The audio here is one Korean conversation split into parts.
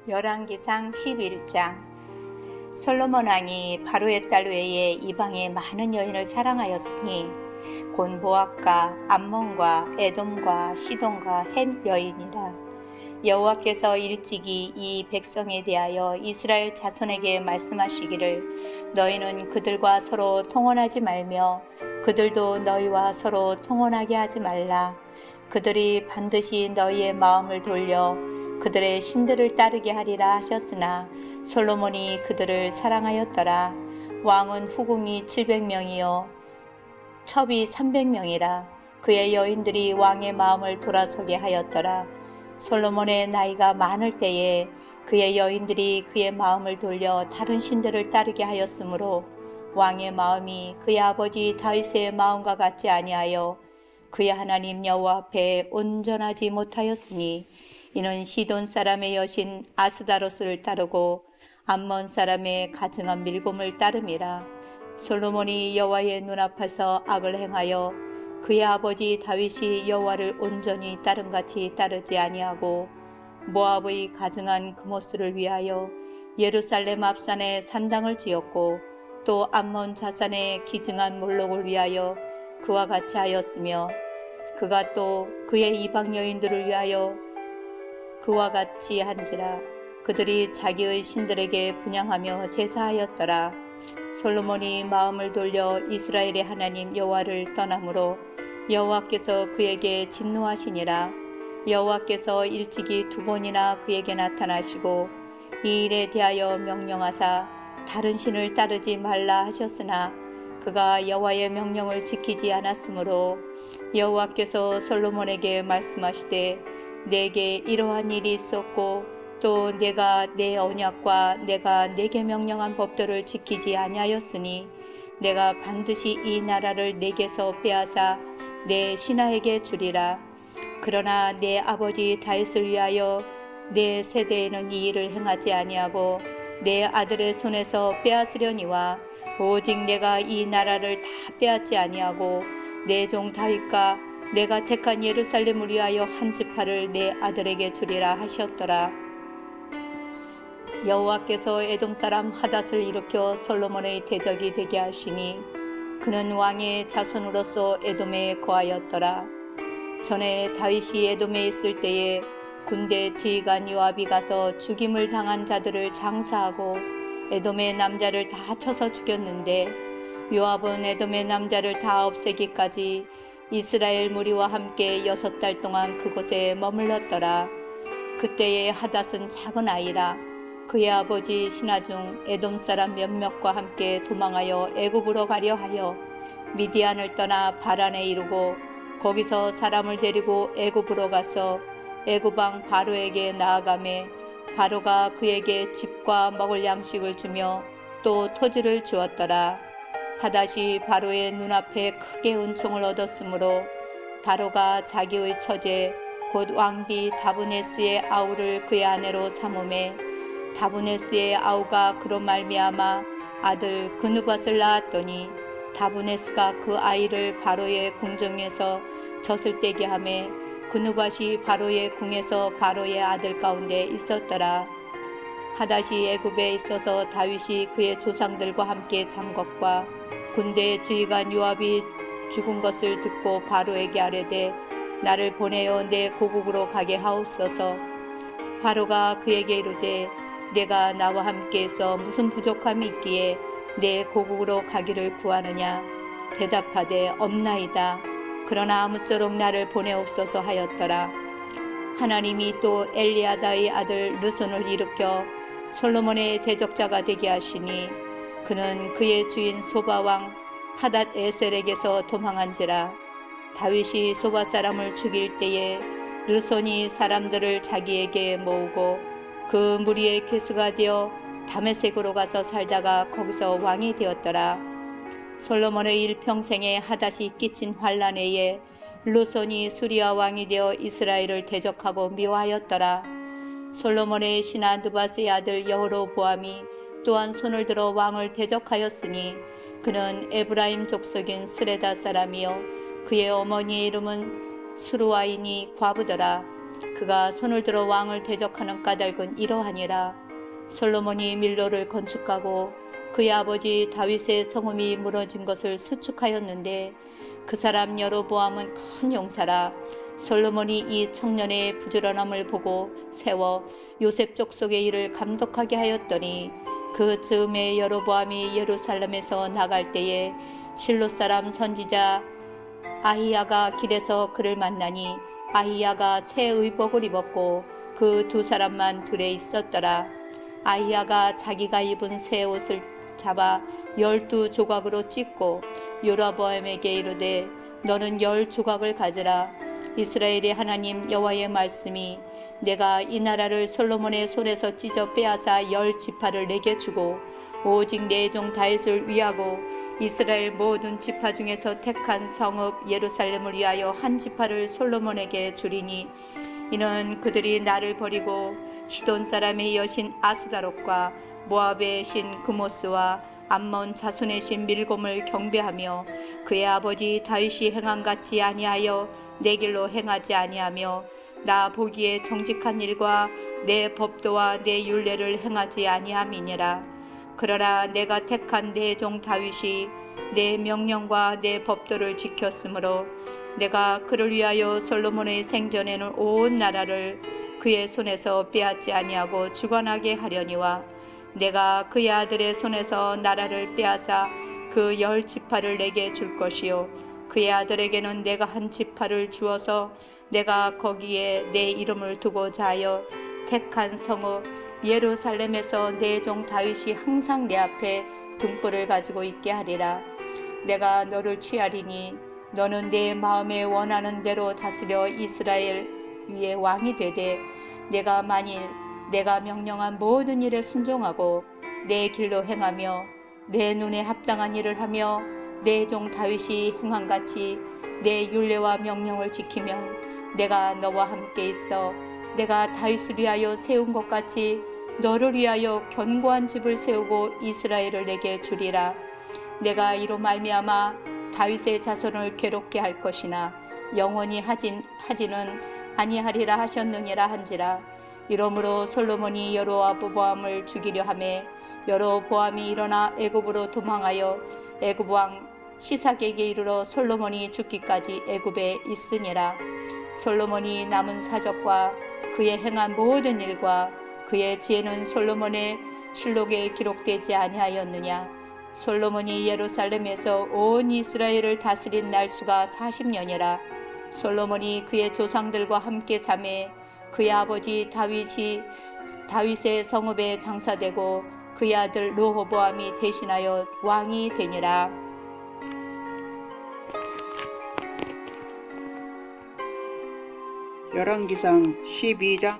열왕기상 11장. 솔로몬 왕이 바로의 딸 외에 이방의 많은 여인을 사랑하였으니 곧 모압과 암몬과 에돔과 시돈과 헷 여인이라. 여호와께서 일찍이 이 백성에 대하여 이스라엘 자손에게 말씀하시기를 너희는 그들과 서로 통혼하지 말며 그들도 너희와 서로 통혼하게 하지 말라. 그들이 반드시 너희의 마음을 돌려 그들의 신들을 따르게 하리라 하셨으나 솔로몬이 그들을 사랑하였더라. 왕은 후궁이 700명이요 첩이 300명이라. 그의 여인들이 왕의 마음을 돌아서게 하였더라. 솔로몬의 나이가 많을 때에 그의 여인들이 그의 마음을 돌려 다른 신들을 따르게 하였으므로 왕의 마음이 그의 아버지 다윗의 마음과 같지 아니하여 그의 하나님 여호와 앞에 온전하지 못하였으니 이는 시돈 사람의 여신 아스다로스를 따르고 암몬 사람의 가증한 밀곰을 따름이라. 솔로몬이 여호와의 눈앞에서 악을 행하여 그의 아버지 다윗이 여호와를 온전히 따름같이 따르지 아니하고 모압의 가증한 그모스를 위하여 예루살렘 앞산에 산당을 지었고 또 암몬 자산의 기증한 몰록을 위하여 그와 같이 하였으며 그가 또 그의 이방 여인들을 위하여 그와 같이 한지라. 그들이 자기의 신들에게 분향하며 제사하였더라. 솔로몬이 마음을 돌려 이스라엘의 하나님 여호와를 떠나므로 여호와께서 그에게 진노하시니라. 여호와께서 일찍이 2번이나 그에게 나타나시고 이 일에 대하여 명령하사 다른 신을 따르지 말라 하셨으나 그가 여호와의 명령을 지키지 않았으므로 여호와께서 솔로몬에게 말씀하시되 내게 이러한 일이 있었고 또 내가 내 언약과 내가 내게 명령한 법도를 지키지 아니하였으니 내가 반드시 이 나라를 내게서 빼앗아 내 신하에게 주리라. 그러나 내 아버지 다윗을 위하여 내 세대에는 이 일을 행하지 아니하고 내 아들의 손에서 빼앗으려니와 오직 내가 이 나라를 다 빼앗지 아니하고 내 종 다윗과 내가 택한 예루살렘을 위하여 한 지파를 내 아들에게 주리라 하셨더라. 여호와께서 에돔 사람 하닷을 일으켜 솔로몬의 대적이 되게 하시니 그는 왕의 자손으로서 에돔에 거하였더라. 전에 다윗이 에돔에 있을 때에 군대 지휘관 요압이 가서 죽임을 당한 자들을 장사하고 에돔의 남자를 다 쳐서 죽였는데 요압은 에돔의 남자를 다 없애기까지 이스라엘 무리와 함께 6달 동안 그곳에 머물렀더라. 그때에 하닷은 작은 아이라. 그의 아버지 신하중 에돔 사람 몇몇과 함께 도망하여 애굽으로 가려 하여 미디안을 떠나 바란에 이르고 거기서 사람을 데리고 애굽으로 가서 애굽 왕 바로에게 나아가매 바로가 그에게 집과 먹을 양식을 주며 또 토지를 주었더라. 하닷이 바로의 눈앞에 크게 은총을 얻었으므로 바로가 자기의 처제 곧 왕비 다브네스의 아우를 그의 아내로 삼음에 다브네스의 아우가 그로 말미암아 아들 그누밧을 낳았더니 다브네스가 그 아이를 바로의 궁정에서 젖을 떼게 하매 그누밧이 바로의 궁에서 바로의 아들 가운데 있었더라. 하닷이 애굽에 있어서 다윗이 그의 조상들과 함께 잠 것과 군대 지휘관 요압이 죽은 것을 듣고 바로에게 아뢰되 나를 보내어 내 고국으로 가게 하옵소서. 바로가 그에게 이르되 내가 나와 함께해서 무슨 부족함이 있기에 내 고국으로 가기를 구하느냐. 대답하되 없나이다. 그러나 아무쪼록 나를 보내옵소서 하였더라. 하나님이 또 엘리아다의 아들 르손을 일으켜 솔로몬의 대적자가 되게 하시니 그는 그의 주인 소바왕 하닷 에셀에게서 도망한지라. 다윗이 소바 사람을 죽일 때에 르손이 사람들을 자기에게 모으고 그 무리의 괴수가 되어 다메섹으로 가서 살다가 거기서 왕이 되었더라. 솔로몬의 일평생에 하닷이 끼친 환난 외에 르손이 수리아 왕이 되어 이스라엘을 대적하고 미워하였더라. 솔로몬의 신하 느밧의 아들 여호로보암이 또한 손을 들어 왕을 대적하였으니 그는 에브라임 족속인 스레다 사람이요 그의 어머니의 이름은 수루아인이 과부더라. 그가 손을 들어 왕을 대적하는 까닭은 이러하니라. 솔로몬이 밀로를 건축하고 그의 아버지 다윗의 성읍이 무너진 것을 수축하였는데 그 사람 여로보암은 큰 용사라. 솔로몬이 이 청년의 부지런함을 보고 세워 요셉 족속의 일을 감독하게 하였더니 그 즈음에 여로보암이 예루살렘에서 나갈 때에 실로 사람 선지자 아히야가 길에서 그를 만나니 아히야가 새 의복을 입었고 그 두 사람만 들에 있었더라. 아히야가 자기가 입은 새 옷을 잡아 12조각으로 찢고 여로보암에게 이르되 너는 10조각을 가지라. 이스라엘의 하나님 여호와의 말씀이 내가 이 나라를 솔로몬의 손에서 찢어 빼앗아 10지파를 내게 주고 오직 내 종 다윗을 위하고 이스라엘 모든 지파 중에서 택한 성읍 예루살렘을 위하여 한 지파를 솔로몬에게 주리니 이는 그들이 나를 버리고 시돈 사람의 여신 아스다롯과 모압의 신 그모스와 암몬 자손의 신 밀곰을 경배하며 그의 아버지 다윗이 행한 같이 아니하여 내 길로 행하지 아니하며 나 보기에 정직한 일과 내 법도와 내 율례를 행하지 아니함이니라. 그러나 내가 택한 내 종 다윗이 내 명령과 내 법도를 지켰으므로 내가 그를 위하여 솔로몬의 생전에는 온 나라를 그의 손에서 빼앗지 아니하고 주관하게 하려니와 내가 그의 아들의 손에서 나라를 빼앗아 그 10지파를 내게 줄 것이요 그의 아들에게는 내가 한 지파를 주어서 내가 거기에 내 이름을 두고자 하여 택한 성읍 예루살렘에서 내 종 다윗이 항상 내 앞에 등불을 가지고 있게 하리라. 내가 너를 취하리니 너는 내 마음에 원하는 대로 다스려 이스라엘 위에 왕이 되되 내가 만일 내가 명령한 모든 일에 순종하고 내 길로 행하며 내 눈에 합당한 일을 하며 내 종 다윗이 행한 같이 내 율례와 명령을 지키면 내가 너와 함께 있어 내가 다윗을 위하여 세운 것 같이 너를 위하여 견고한 집을 세우고 이스라엘을 내게 주리라. 내가 이로 말미암아 다윗의 자손을 괴롭게 할 것이나 영원히 하지는 아니하리라 하셨느니라 한지라. 이러므로 솔로몬이 여로보암을 죽이려 하매 여로보암이 일어나 애굽으로 도망하여 애굽 왕 시삭에게 이르러 솔로몬이 죽기까지 애굽에 있으니라. 솔로몬이 남은 사적과 그의 행한 모든 일과 그의 지혜는 솔로몬의 실록에 기록되지 아니하였느냐. 솔로몬이 예루살렘에서 온 이스라엘을 다스린 날수가 40년이라. 솔로몬이 그의 조상들과 함께 잠에 그의 아버지 다윗의 성읍에 장사되고 그의 아들 르호보암이 대신하여 왕이 되니라. 열왕기상 12장.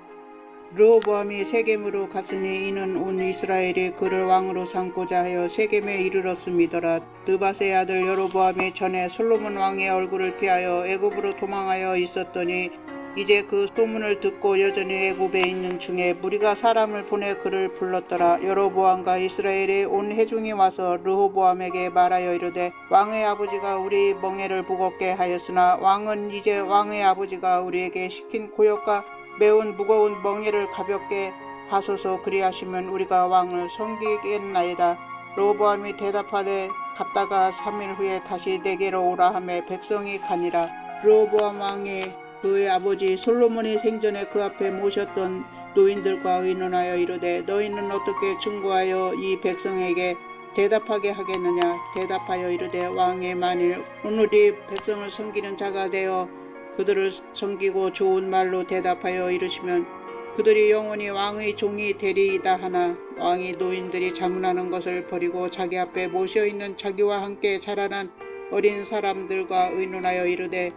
르호보암이 세겜으로 갔으니 이는 온 이스라엘이 그를 왕으로 삼고자 하여 세겜에 이르렀음이더라. 느밧의 아들 여로보암이 전에 솔로몬 왕의 얼굴을 피하여 애굽으로 도망하여 있었더니 이제 그 소문을 듣고 여전히 애굽에 있는 중에 무리가 사람을 보내 그를 불렀더라. 여로보암과 이스라엘의 온 회중이 와서 르호보암에게 말하여 이르되 왕의 아버지가 우리 멍에를 무겁게 하였으나 왕은 이제 왕의 아버지가 우리에게 시킨 고역과 매운 무거운 멍에를 가볍게 하소서. 그리하시면 우리가 왕을 섬기겠나이다. 르호보암이 대답하되 갔다가 3일 후에 다시 내게로 오라 하매 백성이 가니라. 르호보암 왕이 그의 아버지 솔로몬이 생전에 그 앞에 모셨던 노인들과 의논하여 이르되 너희는 어떻게 증거하여 이 백성에게 대답하게 하겠느냐. 대답하여 이르되 왕의 만일 오늘이 백성을 섬기는 자가 되어 그들을 섬기고 좋은 말로 대답하여 이르시면 그들이 영원히 왕의 종이 되리이다 하나 왕이 노인들이 자문하는 것을 버리고 자기 앞에 모셔있는 자기와 함께 자라난 어린 사람들과 의논하여 이르되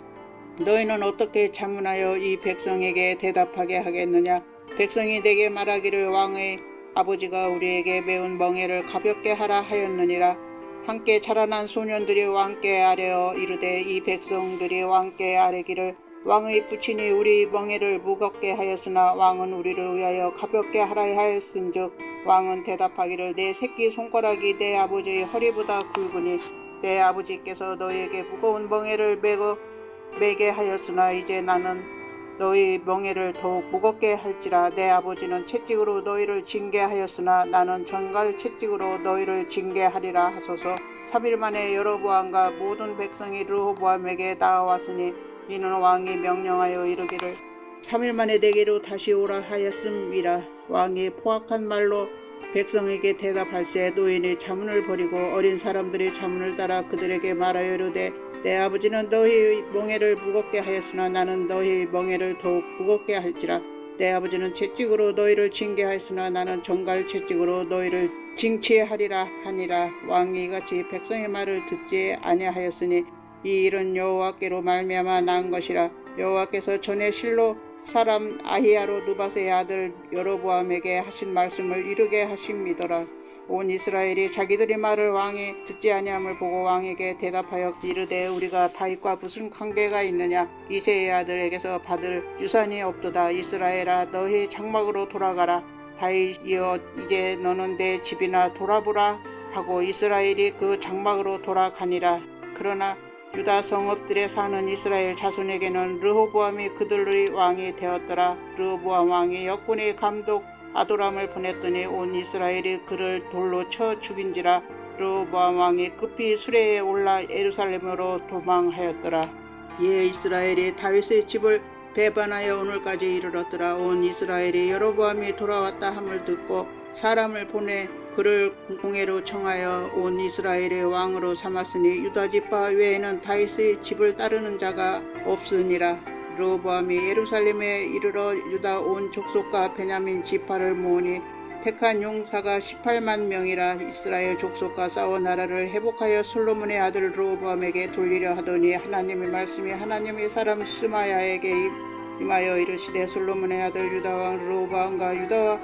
너희는 어떻게 자문하여 이 백성에게 대답하게 하겠느냐. 백성이 내게 말하기를 왕의 아버지가 우리에게 매운 멍에를 가볍게 하라 하였느니라. 함께 자라난 소년들이 왕께 아뢰어 이르되 이 백성들이 왕께 아뢰기를 왕의 부친이 우리 멍에를 무겁게 하였으나 왕은 우리를 위하여 가볍게 하라 하였은즉 왕은 대답하기를 내 새끼 손가락이 내 아버지의 허리보다 굵으니 내 아버지께서 너희에게 무거운 멍에를 매게 하였으나 이제 나는 너희 멍에를 더욱 무겁게 할지라. 내 아버지는 채찍으로 너희를 징계하였으나 나는 전갈 채찍으로 너희를 징계하리라 하소서. 3일 만에 여로보암과 모든 백성이 르호보암에게 나아왔으니 이는 왕이 명령하여 이르기를 3일 만에 내게로 다시 오라 하였음이라. 왕이 포악한 말로 백성에게 대답할세 노인이 자문을 버리고 어린 사람들이 자문을 따라 그들에게 말하여 이르되 내 아버지는 너희 멍에를 무겁게 하였으나 나는 너희 멍에를 더욱 무겁게 할지라. 내 아버지는 채찍으로 너희를 징계하였으나 나는 정갈 채찍으로 너희를 징치하리라 하니라. 왕이 이같이 백성의 말을 듣지 아니하였으니 이 일은 여호와께로 말미암아 난 것이라. 여호와께서 전에 실로 사람 아히야로 느밧의 아들 여로보암에게 하신 말씀을 이루게 하심이더라. 온 이스라엘이 자기들의 말을 왕이 듣지 아니함을 보고 왕에게 대답하여 이르되 우리가 다윗과 무슨 관계가 있느냐. 이새의 아들에게서 받을 유산이 없도다. 이스라엘아 너희 장막으로 돌아가라. 다윗이여 이제 너는 내 집이나 돌아보라 하고 이스라엘이 그 장막으로 돌아가니라. 그러나 유다 성읍들에 사는 이스라엘 자손에게는 르호보암이 그들의 왕이 되었더라. 르호보암 왕이 역군의 감독 아도람을 보냈더니 온 이스라엘이 그를 돌로 쳐 죽인지라. 르호보암 왕이 급히 수레에 올라 예루살렘으로 도망하였더라. 이에 이스라엘이 다윗의 집을 배반하여 오늘까지 이르렀더라. 온 이스라엘이 여로보암이 돌아왔다 함을 듣고 사람을 보내 그를 공회로 청하여 온 이스라엘의 왕으로 삼았으니 유다 지파 외에는 다윗의 집을 따르는 자가 없으니라. 르호보암이 예루살렘에 이르러 유다 온 족속과 베냐민 지파를 모으니 택한 용사가 18만 명이라. 이스라엘 족속과 싸워 나라를 회복하여 솔로몬의 아들 르호보암에게 돌리려 하더니 하나님의 말씀이 하나님의 사람 스마야에게 임하여 이르시되 솔로몬의 아들 유다 왕 르호보암과 유다와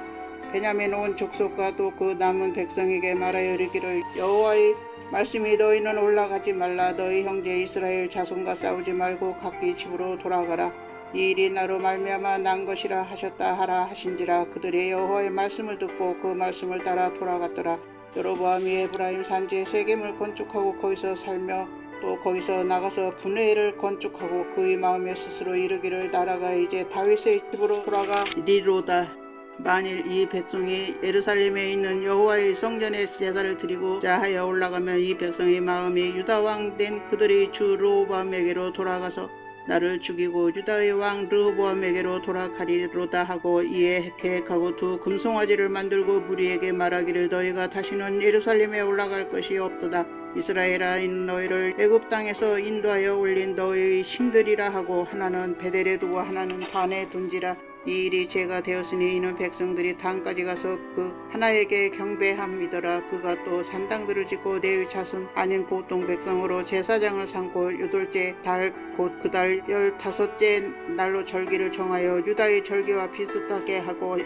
베냐민 온 족속과 또 그 남은 백성에게 말하여 이르기를 여호와의 말씀이 너희는 올라가지 말라. 너희 형제 이스라엘 자손과 싸우지 말고 각기 집으로 돌아가라. 이 일이 나로 말미암아 난 것이라 하셨다 하라 하신지라. 그들이 여호와의 말씀을 듣고 그 말씀을 따라 돌아갔더라. 여로보암이 에브라임 산지에 세겜을 건축하고 거기서 살며 또 거기서 나가서 분회를 건축하고 그의 마음에 스스로 이르기를 나라가 이제 다윗의 집으로 돌아가리로다. 만일 이 백성이 예루살렘에 있는 여호와의 성전에 제사를 드리고자 하여 올라가면 이 백성의 마음이 유다 왕 된 그들의 주 르호보암에게로 돌아가서 나를 죽이고 유다의 왕 르호보암에게로 돌아가리로다 하고 이에 계획하고 두 금송아지를 만들고 무리에게 말하기를 너희가 다시는 예루살렘에 올라갈 것이 없도다. 이스라엘아 이는 너희를 애굽 땅에서 인도하여 올린 너희의 신들이라 하고 하나는 베델에 두고 하나는 단에 둔지라. 이 일이 죄가 되었으니 이는 백성들이 단까지 가서 그 하나에게 경배함이더라. 그가 또 산당들을 짓고 레위 자손 아닌 보통 백성으로 제사장을 삼고 여덟째 달 곧 그 달 15째 날로 절기를 정하여 유다의 절기와 비슷하게 하고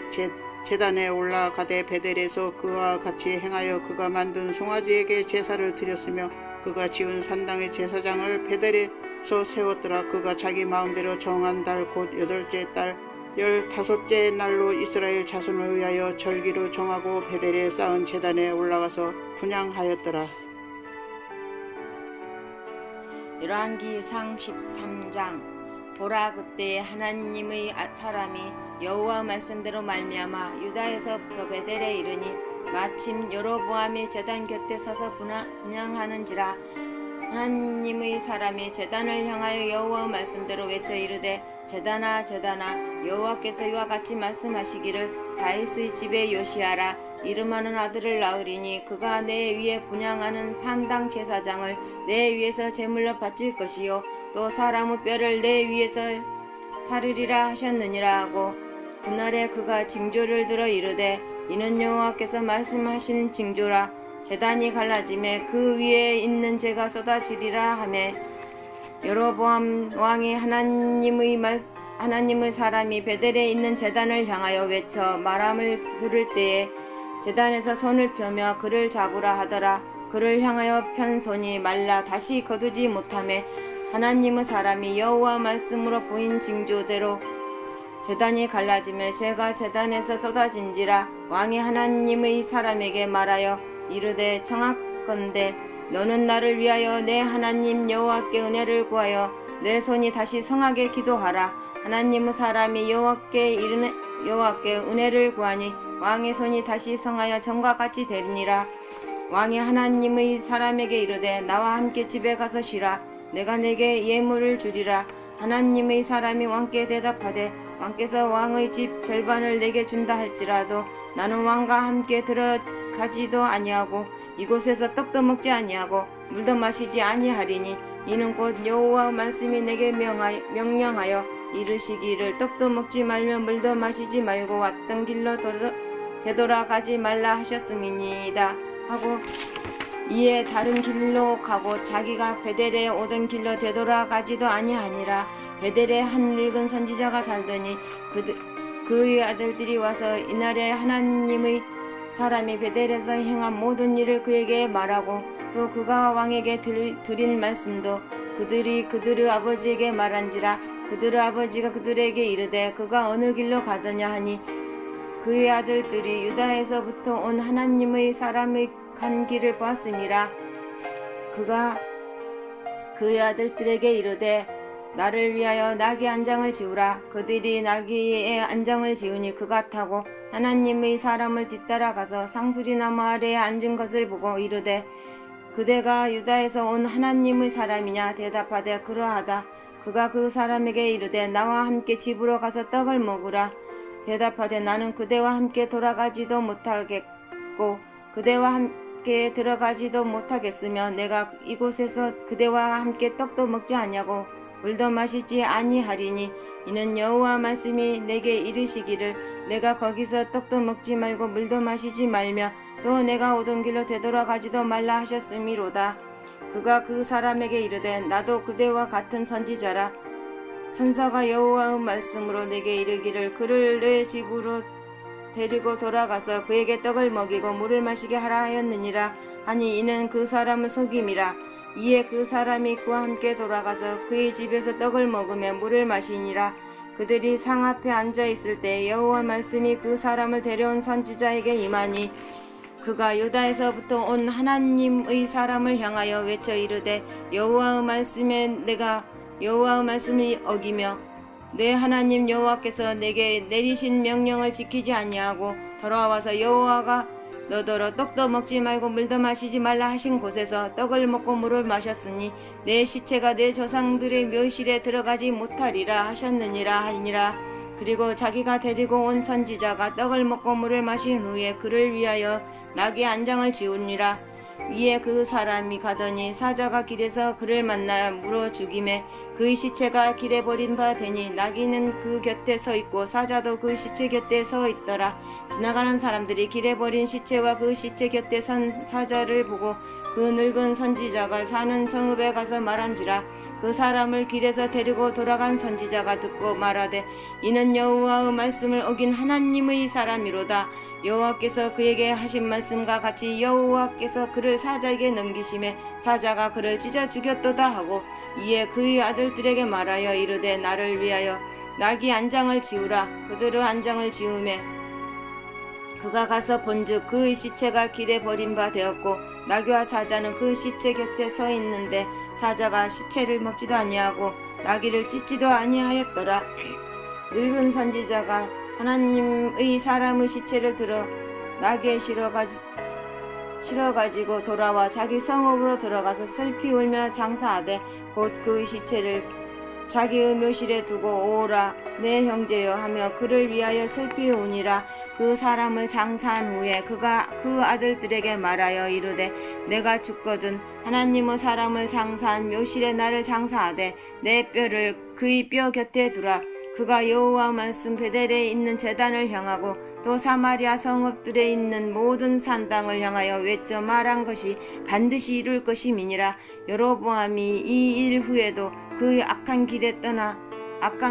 제단에 올라가되 베델에서 그와 같이 행하여 그가 만든 송아지에게 제사를 드렸으며 그가 지은 산당의 제사장을 베델에서 세웠더라. 그가 자기 마음대로 정한 달 곧 8째 달 15째 날로 이스라엘 자손을 위하여 절기를 정하고 베델에 쌓은 제단에 올라가서 분향하였더라. 열왕기상 13장. 보라 그때 하나님의 사람이 여호와 말씀대로 말미암아 유다에서부터 베델에 이르니 마침 여로보암이 제단 곁에 서서 분향하는지라. 하나님의 사람이 제단을 향하여 여호와 말씀대로 외쳐 이르되 제단아 제단아 여호와께서 이와 같이 말씀하시기를 다윗의 집에 요시아라 이름하는 아들을 낳으리니 그가 내 위에 분향하는 산당 제사장을 내 위에서 제물로 바칠 것이요 또 사람의 뼈를 내 위에서 사르리라 하셨느니라 하고 그날에 그가 징조를 들어 이르되 이는 여호와께서 말씀하신 징조라. 제단이 갈라짐에 그 위에 있는 재가 쏟아지리라 하매 여로보암 왕이 하나님의 사람이 베델에 있는 제단을 향하여 외쳐 말함을 들을 때에 제단에서 손을 펴며 그를 잡으라 하더라. 그를 향하여 편 손이 말라 다시 거두지 못하매 하나님의 사람이 여호와 말씀으로 보인 징조대로 제단이 갈라지며 재가 제단에서 쏟아진지라. 왕이 하나님의 사람에게 말하여 이르되 청하건대 너는 나를 위하여 내 하나님 여호와께 은혜를 구하여 내 손이 다시 성하게 기도하라. 하나님의 사람이 여호와께 은혜를 구하니 왕의 손이 다시 성하여 전과 같이 되니라. 왕이 하나님의 사람에게 이르되 나와 함께 집에 가서 쉬라. 내가 내게 예물을 주리라. 하나님의 사람이 왕께 대답하되 왕께서 왕의 집 절반을 내게 준다 할지라도 나는 왕과 함께 들어가지도 아니하고 이곳에서 떡도 먹지 아니하고 물도 마시지 아니하리니 이는 곧 여호와 말씀이 내게 명령하여 이르시기를 떡도 먹지 말며 물도 마시지 말고 왔던 길로 되돌아가지 말라 하셨음이니이다 하고 이에 다른 길로 가고 자기가 베델에 오던 길로 되돌아가지도 아니하니라. 베델에 한 늙은 선지자가 살더니 그의 아들들이 와서 이날에 하나님의 사람이 베델에서 행한 모든 일을 그에게 말하고 또 그가 왕에게 드린 말씀도 그들의 아버지에게 말한지라. 그들의 아버지가 그들에게 이르되 그가 어느 길로 가더냐 하니 그의 아들들이 유다에서부터 온 하나님의 사람의 간 길을 보았음이라. 그가 그의 아들들에게 이르되 나를 위하여 나귀 안장을 지우라. 그들이 나귀의 안장을 지우니 그가 타고 하나님의 사람을 뒤따라 가서 상수리 나무 아래에 앉은 것을 보고 이르되 그대가 유다에서 온 하나님의 사람이냐 대답하되 그러하다. 그가 그 사람에게 이르되 나와 함께 집으로 가서 떡을 먹으라. 대답하되 나는 그대와 함께 돌아가지도 못하겠고 그대와 함께 들어가지도 못하겠으며 내가 이곳에서 그대와 함께 떡도 먹지 아니하고 물도 마시지 아니하리니 이는 여호와 말씀이 내게 이르시기를 내가 거기서 떡도 먹지 말고 물도 마시지 말며 또 내가 오던 길로 되돌아가지도 말라 하셨음이로다. 그가 그 사람에게 이르되 나도 그대와 같은 선지자라. 천사가 여호와의 말씀으로 내게 이르기를 그를 내 집으로 데리고 돌아가서 그에게 떡을 먹이고 물을 마시게 하라 하였느니라 하니 이는 그 사람을 속임이라. 이에 그 사람이 그와 함께 돌아가서 그의 집에서 떡을 먹으며 물을 마시니라. 그들이 상 앞에 앉아 있을 때 여호와 말씀이 그 사람을 데려온 선지자에게 임하니 그가 유다에서부터 온 하나님의 사람을 향하여 외쳐 이르되 여호와의 말씀에 내가 여호와의 말씀을 어기며 내 하나님 여호와께서 내게 내리신 명령을 지키지 아니하고 돌아와서 여호와가 너더러 떡도 먹지 말고 물도 마시지 말라 하신 곳에서 떡을 먹고 물을 마셨으니 내 시체가 내 조상들의 묘실에 들어가지 못하리라 하셨느니라 하니라. 그리고 자기가 데리고 온 선지자가 떡을 먹고 물을 마신 후에 그를 위하여 나귀 안장을 지우니라. 이에 그 사람이 가더니 사자가 길에서 그를 만나 물어 죽임에 그의 시체가 길에 버린 바 되니 나귀는 그 곁에 서 있고 사자도 그 시체 곁에 서 있더라. 지나가는 사람들이 길에 버린 시체와 그 시체 곁에 선 사자를 보고 그 늙은 선지자가 사는 성읍에 가서 말한지라. 그 사람을 길에서 데리고 돌아간 선지자가 듣고 말하되 이는 여호와의 말씀을 어긴 하나님의 사람이로다. 여호와께서 그에게 하신 말씀과 같이 여호와께서 그를 사자에게 넘기심에 사자가 그를 찢어 죽였도다 하고 이에 그의 아들들에게 말하여 이르되 나를 위하여 나귀 안장을 지우라. 그들의 안장을 지우매 그가 가서 본즉 그의 시체가 길에 버린 바 되었고 나귀와 사자는 그 시체 곁에 서 있는데 사자가 시체를 먹지도 아니하고 나귀를 찢지도 아니하였더라. 늙은 선지자가 하나님의 사람의 시체를 들어 나귀에 실어가지고 돌아와 자기 성읍으로 들어가서 슬피 울며 장사하되 곧 그의 시체를 자기의 묘실에 두고 오라 내 형제여 하며 그를 위하여 슬피 우니라. 그 사람을 장사한 후에 그가 그 아들들에게 말하여 이르되 내가 죽거든 하나님의 사람을 장사한 묘실에 나를 장사하되 내 뼈를 그의 뼈 곁에 두라. 그가 여호와 말씀 베델에 있는 제단을 향하고 또 사마리아 성읍들에 있는 모든 산당을 향하여 외쳐 말한 것이 반드시 이룰 것임이니라. 여로보암이 이 일 후에도 그 악한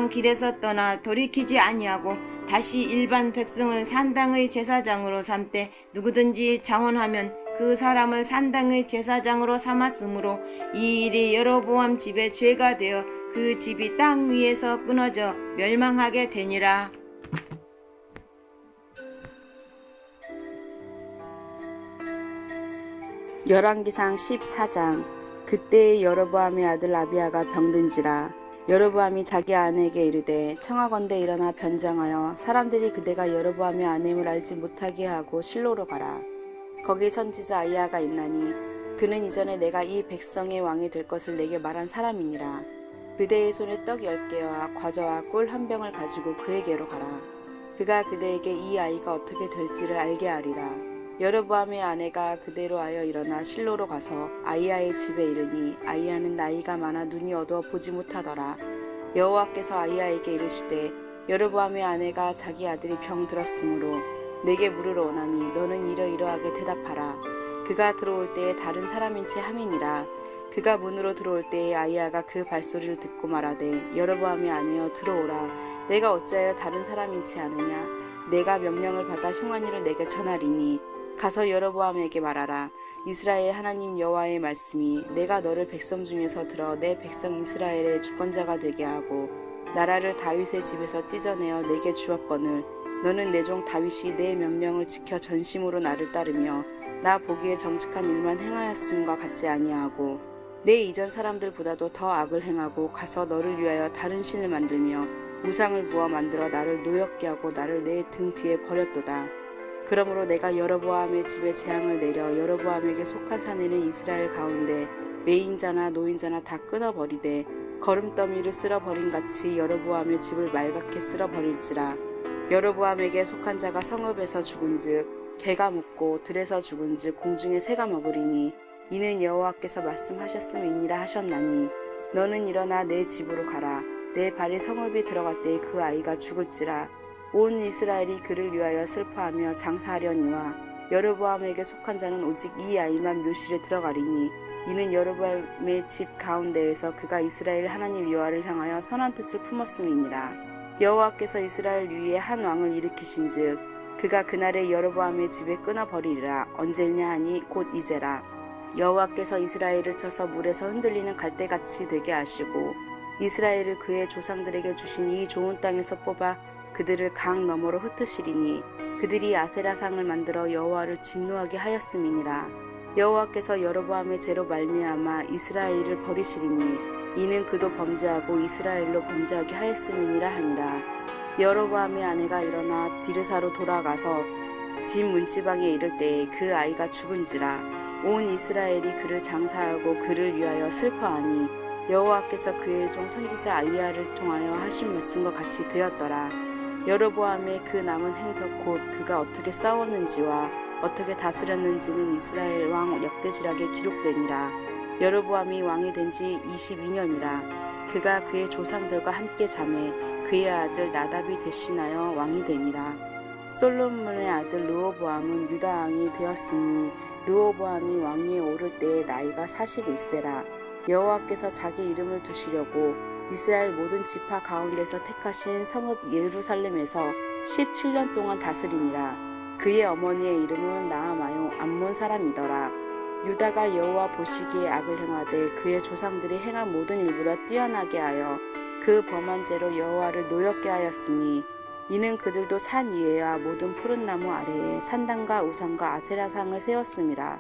길에서 떠나 돌이키지 아니하고 다시 일반 백성을 산당의 제사장으로 삼되 누구든지 장원하면 그 사람을 산당의 제사장으로 삼았으므로 이 일이 여로보암 집의 죄가 되어 그 집이 땅 위에서 끊어져 멸망하게 되니라. 열왕기상 14장. 그때 여로보암의 아들 아비야가 병든지라. 여로보암이 자기 아내에게 이르되 청하건대 일어나 변장하여 사람들이 그대가 여로보암의 아내임을 알지 못하게 하고 실로로 가라. 거기 선지자 아이야가 있나니 그는 이전에 내가 이 백성의 왕이 될 것을 내게 말한 사람이니라. 그대의 손에 떡 10개와 과자와 꿀 한 병을 가지고 그에게로 가라. 그가 그대에게 이 아이가 어떻게 될지를 알게 하리라. 여로보암의 아내가 그대로 하여 일어나 실로로 가서 아이야의 집에 이르니 아이야는 나이가 많아 눈이 어두워 보지 못하더라. 여호와께서 아이야에게 이르시되 여로보암의 아내가 자기 아들이 병 들었으므로 내게 물으러 오나니 너는 이러이러하게 대답하라. 그가 들어올 때에 다른 사람인 채 함이니라. 그가 문으로 들어올 때에 아이야가 그 발소리를 듣고 말하되 여로보암의 아내여 들어오라. 내가 어찌하여 다른 사람인 채 하느냐. 내가 명령을 받아 흉한 일을 내게 전하리니 가서 여로보암에게 말하라. 이스라엘 하나님 여호와의 말씀이 내가 너를 백성 중에서 들어 내 백성 이스라엘의 주권자가 되게 하고 나라를 다윗의 집에서 찢어내어 내게 주었거늘 너는 내 종 다윗이 내 명령을 지켜 전심으로 나를 따르며 나 보기에 정직한 일만 행하였음과 같지 아니하고 내 이전 사람들보다도 더 악을 행하고 가서 너를 위하여 다른 신을 만들며 우상을 부어 만들어 나를 노엽게 하고 나를 내 등 뒤에 버렸도다. 그러므로 내가 여로보암의 집에 재앙을 내려 여로보암에게 속한 사내는 이스라엘 가운데 매인자나 노인자나 다 끊어버리되 거름더미를 쓸어버린 같이 여로보암의 집을 말갛게 쓸어버릴지라. 여로보암에게 속한 자가 성읍에서 죽은즉 개가 묻고 들에서 죽은즉 공중에 새가 먹으리니 이는 여호와께서 말씀하셨음이니라 하셨나니 너는 일어나 내 집으로 가라. 내 발이 성읍에 들어갈 때에 그 아이가 죽을지라. 온 이스라엘이 그를 위하여 슬퍼하며 장사하려니와 여로보암에게 속한 자는 오직 이 아이만 묘실에 들어가리니 이는 여로보암의 집 가운데에서 그가 이스라엘 하나님 여호와를 향하여 선한 뜻을 품었음이니라. 여호와께서 이스라엘 위에 한 왕을 일으키신즉 그가 그날에 여로보암의 집에 끊어버리리라. 언제냐 하니 곧 이제라. 여호와께서 이스라엘을 쳐서 물에서 흔들리는 갈대같이 되게 하시고 이스라엘을 그의 조상들에게 주신 이 좋은 땅에서 뽑아 그들을 강 너머로 흩으시리니 그들이 아세라상을 만들어 여호와를 진노하게 하였음이니라. 여호와께서 여로보암의 죄로 말미암아 이스라엘을 버리시리니 이는 그도 범죄하고 이스라엘로 범죄하게 하였음이니라 하니라. 여로보암의 아내가 일어나 디르사로 돌아가서 집 문지방에 이를 때에 그 아이가 죽은지라. 온 이스라엘이 그를 장사하고 그를 위하여 슬퍼하니 여호와께서 그의 종 선지자 아이야를 통하여 하신 말씀과 같이 되었더라. 여로보암의 그 남은 행적 곧 그가 어떻게 싸웠는지와 어떻게 다스렸는지는 이스라엘 왕 역대지락에 기록되니라. 여로보암이 왕이 된 지 22년이라. 그가 그의 조상들과 함께 잠에 그의 아들 나답이 대신하여 왕이 되니라. 솔로몬의 아들 르호보암은 유다 왕이 되었으니 르호보암이 왕위에 오를 때의 나이가 41세라. 여호와께서 자기 이름을 두시려고 이스라엘 모든 지파 가운데서 택하신 성읍 예루살렘에서 17년 동안 다스리니라. 그의 어머니의 이름은 나아마요 암몬 사람이더라. 유다가 여호와 보시기에 악을 행하되 그의 조상들이 행한 모든 일보다 뛰어나게 하여 그 범한 죄로 여호와를 노엽게 하였으니 이는 그들도 산 위에와 모든 푸른 나무 아래에 산당과 우상과 아세라상을 세웠음이라.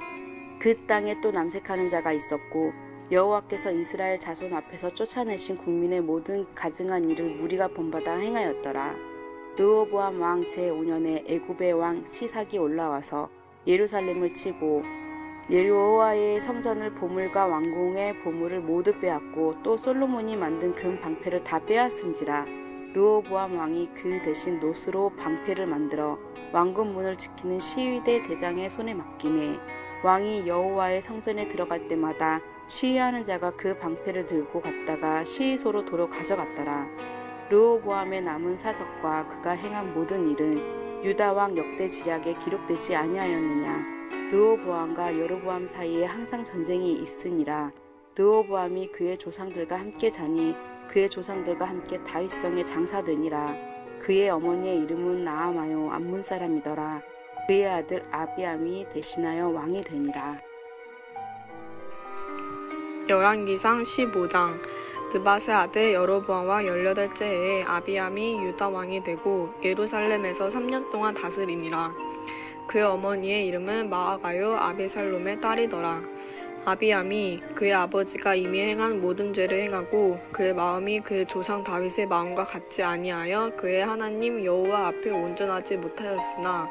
그 땅에 또 남색하는 자가 있었고 여호와께서 이스라엘 자손 앞에서 쫓아내신 국민의 모든 가증한 일을 무리가 본받아 행하였더라. 르호보암 왕 제5년에 애굽의 왕 시삭이 올라와서 예루살렘을 치고 여호와의 성전을 보물과 왕궁의 보물을 모두 빼앗고 또 솔로몬이 만든 금 방패를 다 빼앗은지라. 르호보암 왕이 그 대신 노스로 방패를 만들어 왕궁 문을 지키는 시위대 대장의 손에 맡기매 왕이 여호와의 성전에 들어갈 때마다 시위하는 자가 그 방패를 들고 갔다가 시위소로 도로 가져갔더라. 르호보암의 남은 사적과 그가 행한 모든 일은 유다 왕 역대 지략에 기록되지 아니하였느냐. 르호보암과 여로보암 사이에 항상 전쟁이 있으니라. 르호보암이 그의 조상들과 함께 자니 그의 조상들과 함께 다윗성에 장사되니라. 그의 어머니의 이름은 나아마요 암몬 사람이더라. 그의 아들 아비암이 대신하여 왕이 되니라. 열왕기상 15장. 느밧의 아들 여로보암과 18째 해에 아비암이 유다 왕이 되고 예루살렘에서 3년 동안 다스리니라. 그의 어머니의 이름은 마아가요 아비살롬의 딸이더라. 아비암이 그의 아버지가 이미 행한 모든 죄를 행하고 그의 마음이 그의 조상 다윗의 마음과 같지 아니하여 그의 하나님 여호와 앞에 온전하지 못하였으나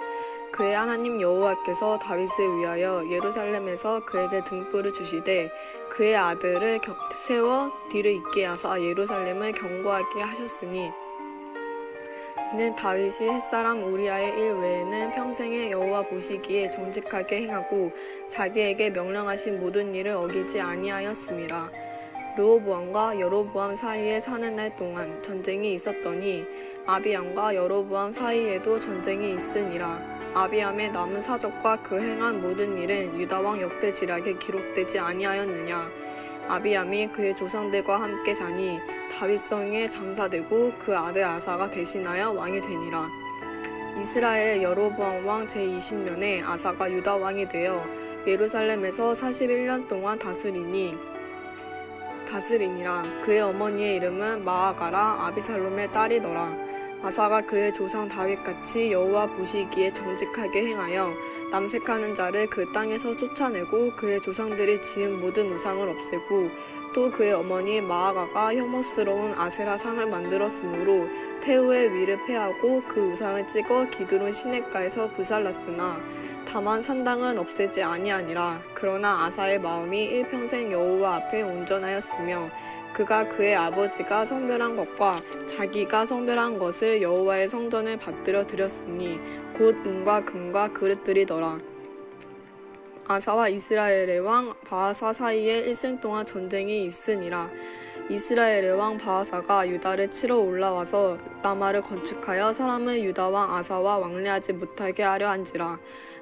그의 하나님 여호와께서 다윗을 위하여 예루살렘에서 그에게 등불을 주시되 그의 아들을 세워 뒤를 잇게 하사 예루살렘을 경고하게 하셨으니 이는 다윗이 햇사람 우리아의 일 외에는 평생에 여호와 보시기에 정직하게 행하고 자기에게 명령하신 모든 일을 어기지 아니하였음이라. 르호보암과 여로보암 사이에 사는 날 동안 전쟁이 있었더니 아비암과 여로보암 사이에도 전쟁이 있으니라. 아비암의 남은 사적과 그 행한 모든 일은 유다왕 역대지략에 기록되지 아니하였느냐. 아비암이 그의 조상들과 함께 자니 다윗성에 장사되고 그 아들 아사가 대신하여 왕이 되니라. 이스라엘 여로보암 왕 제20년에 아사가 유다 왕이 되어 예루살렘에서 41년 동안 다스리니라. 그의 어머니의 이름은 마아가라 아비살롬의 딸이더라. 아사가 그의 조상 다윗같이 여호와 보시기에 정직하게 행하여 남색하는 자를 그 땅에서 쫓아내고 그의 조상들이 지은 모든 우상을 없애고 또 그의 어머니 마아가가 혐오스러운 아세라 상을 만들었으므로 태우의 위를 패하고 그 우상을 찍어 기드론 시냇가에서 불살랐으나 다만 산당은 없애지 아니하니라. 그러나 아사의 마음이 일평생 여호와 앞에 온전하였으며 그가 그의 아버지가 성별한 것과 자기가 성별한 것을 여호와의 성전에 받들어 드렸으니 곧 은과 금과 그릇들이더라. 아사와 이스라엘의 왕 바하사 사이에 일생 동안 전쟁이 있으니라. 이스라엘의 왕 바하사가 유다를 치러 올라와서 라마를 건축하여 사람을 유다 왕 아사와 왕래하지 못하게 하려 한지라.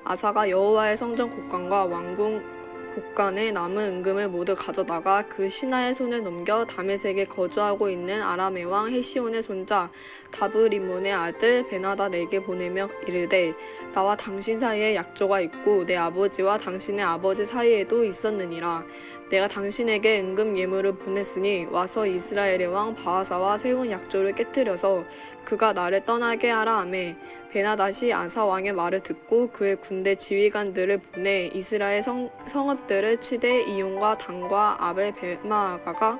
아사가 여호와의 성전 곡간과 왕궁 곡간에 남은 은금을 모두 가져다가 그 신하의 손에 넘겨 다메섹에 거주하고 있는 아람의 왕 헤시온의 손자 다브리몬의 아들 베나닷에게 보내며 이르되 나와 당신 사이에 약조가 있고 내 아버지와 당신의 아버지 사이에도 있었느니라. 내가 당신에게 은금 예물을 보냈으니 와서 이스라엘의 왕 바하사와 세운 약조를 깨뜨려서 그가 나를 떠나게 하라 하매 베나닷이 아사 왕의 말을 듣고 그의 군대 지휘관들을 보내 이스라엘 성읍들을 치되 이용과 단과 아벨베마가가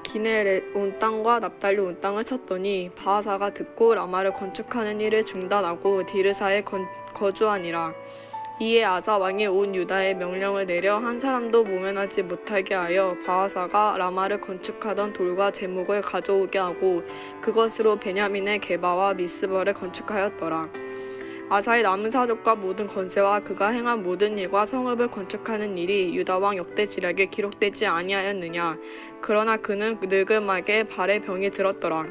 기네렛 온 땅과 납달리 온 땅을 쳤더니 바하사가 듣고 라마를 건축하는 일을 중단하고 디르사에 거주하니라. 이에 아사 왕이 온 유다에 명령을 내려 한 사람도 모면하지 못하게 하여 바하사가 라마를 건축하던 돌과 제목을 가져오게 하고 그것으로 베냐민의 게바와 미스바를 건축하였더라. 아사의 남은 사적과 모든 건세와 그가 행한 모든 일과 성읍을 건축하는 일이 유다왕 역대지략에 기록되지 아니하였느냐. 그러나 그는 늙음하게 발에 병이 들었더라.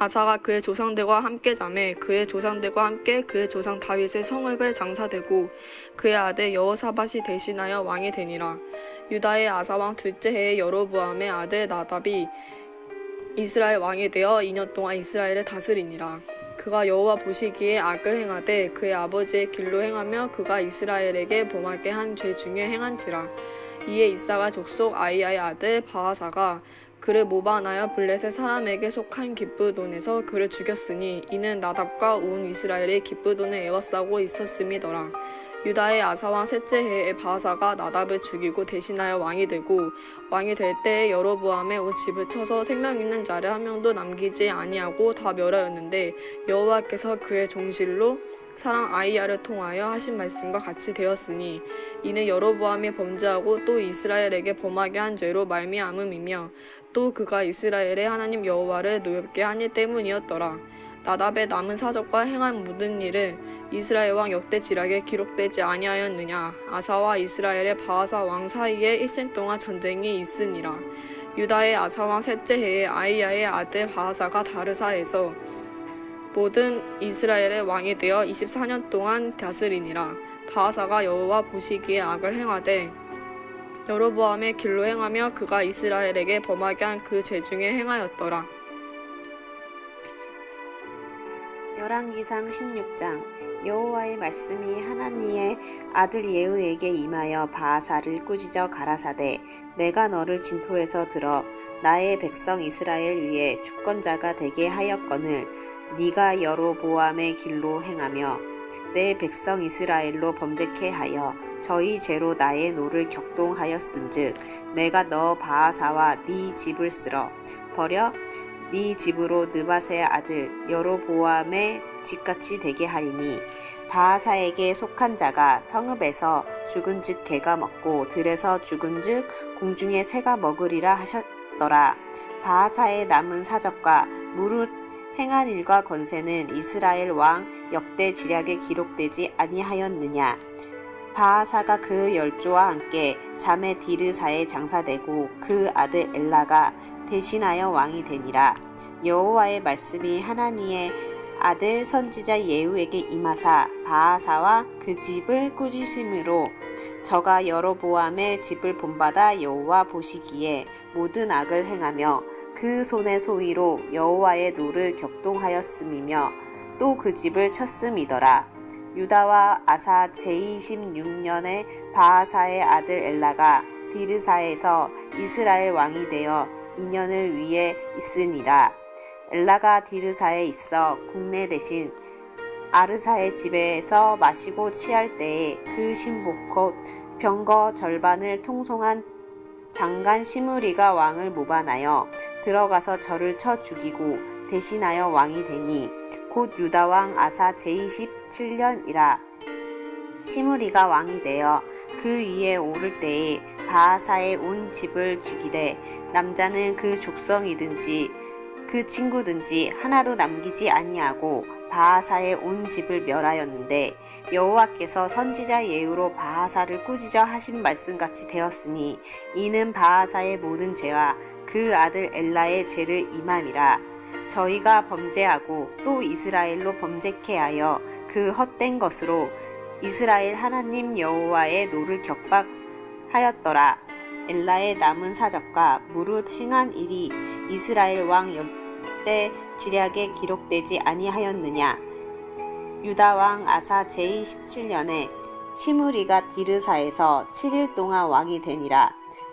아사가 그의 조상들과 함께 자매 그의 조상들과 함께 그의 조상 다윗의 성읍에 장사되고 그의 아들 여호사밧이 대신하여 왕이 되니라. 유다의 아사왕 둘째 해에 여로보암의 아들 나답이 이스라엘 왕이 되어 2년 동안 이스라엘을 다스리니라. 그가 여호와 보시기에 악을 행하되 그의 아버지의 길로 행하며 그가 이스라엘에게 범하게 한 죄 중에 행한지라. 이에 이사가 족속 아이야의 아들 바하사가 그를 모반하여 블레셋 사람에게 속한 기브돈에서 그를 죽였으니 이는 나답과 온 이스라엘이 기브돈을 에워싸고 있었음이더라. 유다의 아사왕 셋째 해에 바하사가 나답을 죽이고 대신하여 왕이 되고 왕이 될 때에 여로보암의 온 집을 쳐서 생명 있는 자를 한 명도 남기지 아니하고 다 멸하였는데 여호와께서 그의 종실로 사람 아이야를 통하여 하신 말씀과 같이 되었으니 이는 여로보암이 범죄하고 또 이스라엘에게 범하게 한 죄로 말미암음이며 또 그가 이스라엘의 하나님 여호와를 노엽게 하니 때문이었더라. 나답의 남은 사적과 행한 모든 일을 이스라엘 왕 역대지략에 기록되지 아니하였느냐. 아사와 이스라엘의 바하사 왕 사이에 일생 동안 전쟁이 있으니라. 유다의 아사 왕 셋째 해에 아이야의 아들 바하사가 다르사에서 모든 이스라엘의 왕이 되어 24년 동안 다스리니라. 바하사가 여호와 보시기에 악을 행하되 여로보암의 길로 행하며 그가 이스라엘에게 범하게 한 그 죄 중에 행하였더라. 열왕기상 16장. 여호와의 말씀이 하나니의 아들 예후에게 임하여 바하사를 꾸짖어 가라사대 내가 너를 진토에서 들어 나의 백성 이스라엘 위에 주권자가 되게 하였거늘 네가 여로보암의 길로 행하며 내 백성 이스라엘로 범죄케 하여 저희 죄로 나의 노를 격동하였은즉 내가 너 바하사와 네 집을 쓸어 버려 네 집으로 느밧의 아들 여로보암의 집같이 되게 하리니 바하사에게 속한 자가 성읍에서 죽은즉 개가 먹고 들에서 죽은즉 공중의 새가 먹으리라 하셨더라. 바하사의 남은 사적과 무릇 행한 일과 건세는 이스라엘 왕 역대 지략에 기록되지 아니하였느냐. 바하사가 그 열조와 함께 자매 디르사에 장사되고 그 아들 엘라가 대신하여 왕이 되니라. 여호와의 말씀이 하나니의 아들 선지자 예후에게 임하사 바하사와 그 집을 꾸짖음으로 저가 여로보암의 집을 본받아 여호와 보시기에 모든 악을 행하며 그 손의 소위로 여호와의 노를 격동하였음이며 또 그 집을 쳤음이더라. 유다와 아사 제26년에 바하사의 아들 엘라가 디르사에서 이스라엘 왕이 되어 2년을 위에 있으니라. 엘라가 디르사에 있어 국내 대신 아르사의 집에서 마시고 취할 때에 그 신복 곧 병거 절반을 통송한 장관 시므리가 왕을 모반하여 들어가서 저를 쳐 죽이고 대신하여 왕이 되니 곧 유다 왕 아사 제27년이라. 시므리가 왕이 되어 그 위에 오를 때에 바하사의 온 집을 죽이되 남자는 그 족성이든지 그 친구든지 하나도 남기지 아니하고 바하사의 온 집을 멸하였는데 여호와께서 선지자 예후로 바하사를 꾸짖어 하신 말씀같이 되었으니 이는 바하사의 모든 죄와 그 아들 엘라의 죄를 임함이라. 저희가 범죄하고 또 이스라엘로 범죄케 하여 그 헛된 것으로 이스라엘 하나님 여호와의 노를 격박하였더라. 엘라의 남은 사적과 무릇 행한 일이 이스라엘 왕 역대 지략에 기록되지 아니하였느냐. 유다 왕 아사 제27년에 시므리가 디르사에서 7일 동안 왕이 되니라.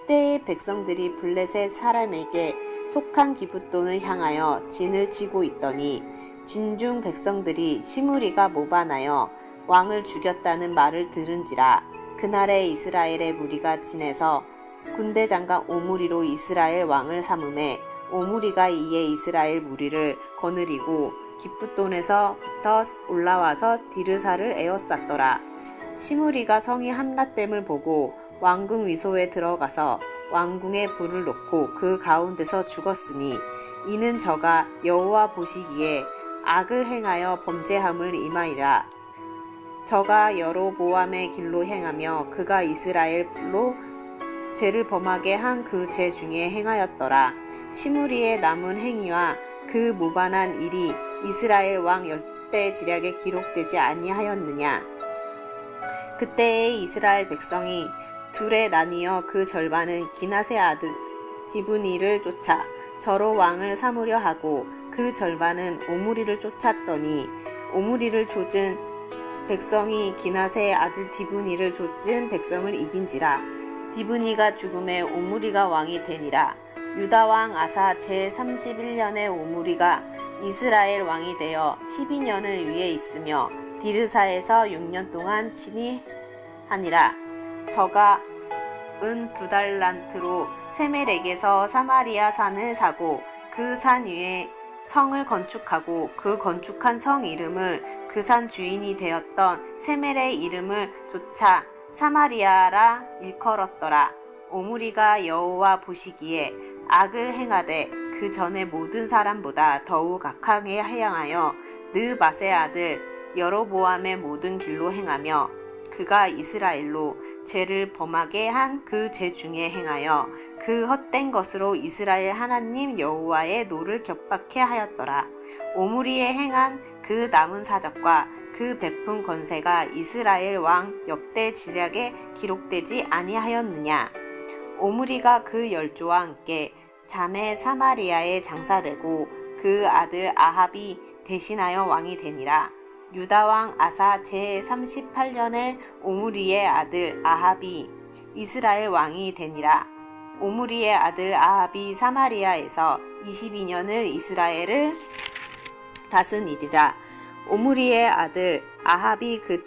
때에 백성들이 블레셋 사람에게 속한 기붓돈을 향하여 진을 치고 있더니 진중 백성들이 시므리가 모반하여 왕을 죽였다는 말을 들은지라. 그날에 이스라엘의 무리가 진에서 군대 장관 오므리로 이스라엘 왕을 삼음에 오므리가 이에 이스라엘 무리를 거느리고 기붓돈에서부터 올라와서 디르사를 에워쌌더라. 시므리가 성이 함락됨을 보고 왕궁 위소에 들어가서 왕궁에 불을 놓고 그 가운데서 죽었으니 이는 저가 여호와 보시기에 악을 행하여 범죄함을 임하이라. 저가 여로보암의 길로 행하며 그가 이스라엘로 죄를 범하게 한 그 죄 중에 행하였더라. 시므리의 남은 행위와 그 모반한 일이 이스라엘 왕 역대 지략에 기록되지 아니하였느냐. 그때에 이스라엘 백성이 둘에 나뉘어 그 절반은 기낫의 아들 디브니를 쫓아 저로 왕을 삼으려 하고 그 절반은 오므리를 쫓았더니 오므리를 쫓은 백성이 기낫의 아들 디브니를 쫓은 백성을 이긴지라. 디브니가 죽음에 오므리가 왕이 되니라. 유다 왕 아사 제31년에 오므리가 이스라엘 왕이 되어 12년을 위에 있으며 디르사에서 6년 동안 진위하니라. 저가 은 2달란트로 세멜에게서 사마리아 산을 사고 그 산 위에 성을 건축하고 그 건축한 성 이름을 그 산 주인이 되었던 세멜의 이름을 조차 사마리아라 일컬었더라. 오므리가 여호와 보시기에 악을 행하되 그 전에 모든 사람보다 더욱 악하게 행하여 느밧의 아들 여로보암의 모든 길로 행하며 그가 이스라엘로 죄를 범하게 한 그 죄 중에 행하여 그 헛된 것으로 이스라엘 하나님 여호와의 노를 격박해 하였더라. 오므리의 행한 그 남은 사적과 그 베푼 권세가 이스라엘 왕 역대 지략에 기록되지 아니하였느냐. 오므리가 그 열조와 함께 자매 사마리아에 장사되고 그 아들 아합이 대신하여 왕이 되니라. 유다 왕 아사 제38년에 오므리의 아들 아합이 이스라엘 왕이 되니라. 오므리의 아들 아합이 사마리아에서 22년을 이스라엘을 다스리리라. 오므리의 아들 아합이 그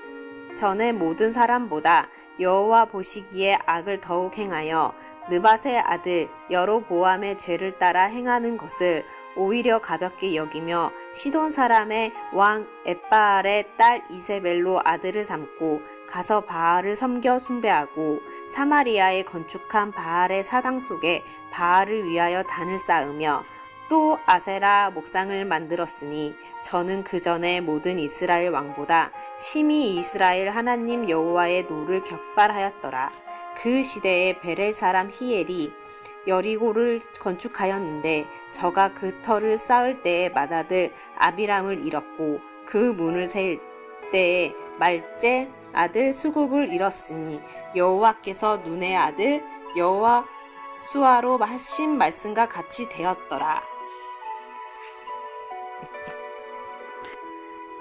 전의 모든 사람보다 여호와 보시기에 악을 더욱 행하여 느밧의 아들 여로보암의 죄를 따라 행하는 것을 오히려 가볍게 여기며 시돈 사람의 왕 엣바알의 딸 이세벨로 아들을 삼고 가서 바알을 섬겨 숭배하고 사마리아에 건축한 바알의 사당 속에 바알을 위하여 단을 쌓으며 또 아세라 목상을 만들었으니 저는 그 전에 모든 이스라엘 왕보다 심히 이스라엘 하나님 여호와의 노를 격발하였더라. 그 시대에 베렐 사람 히엘이 여리고를 건축하였는데 저가 그 터를 쌓을 때에 맏아들 아비람을 잃었고 그 문을 세울 때에 말제 아들 수굽을 잃었으니 여호와께서 눈의 아들 여호와 수아로 하신 말씀과 같이 되었더라.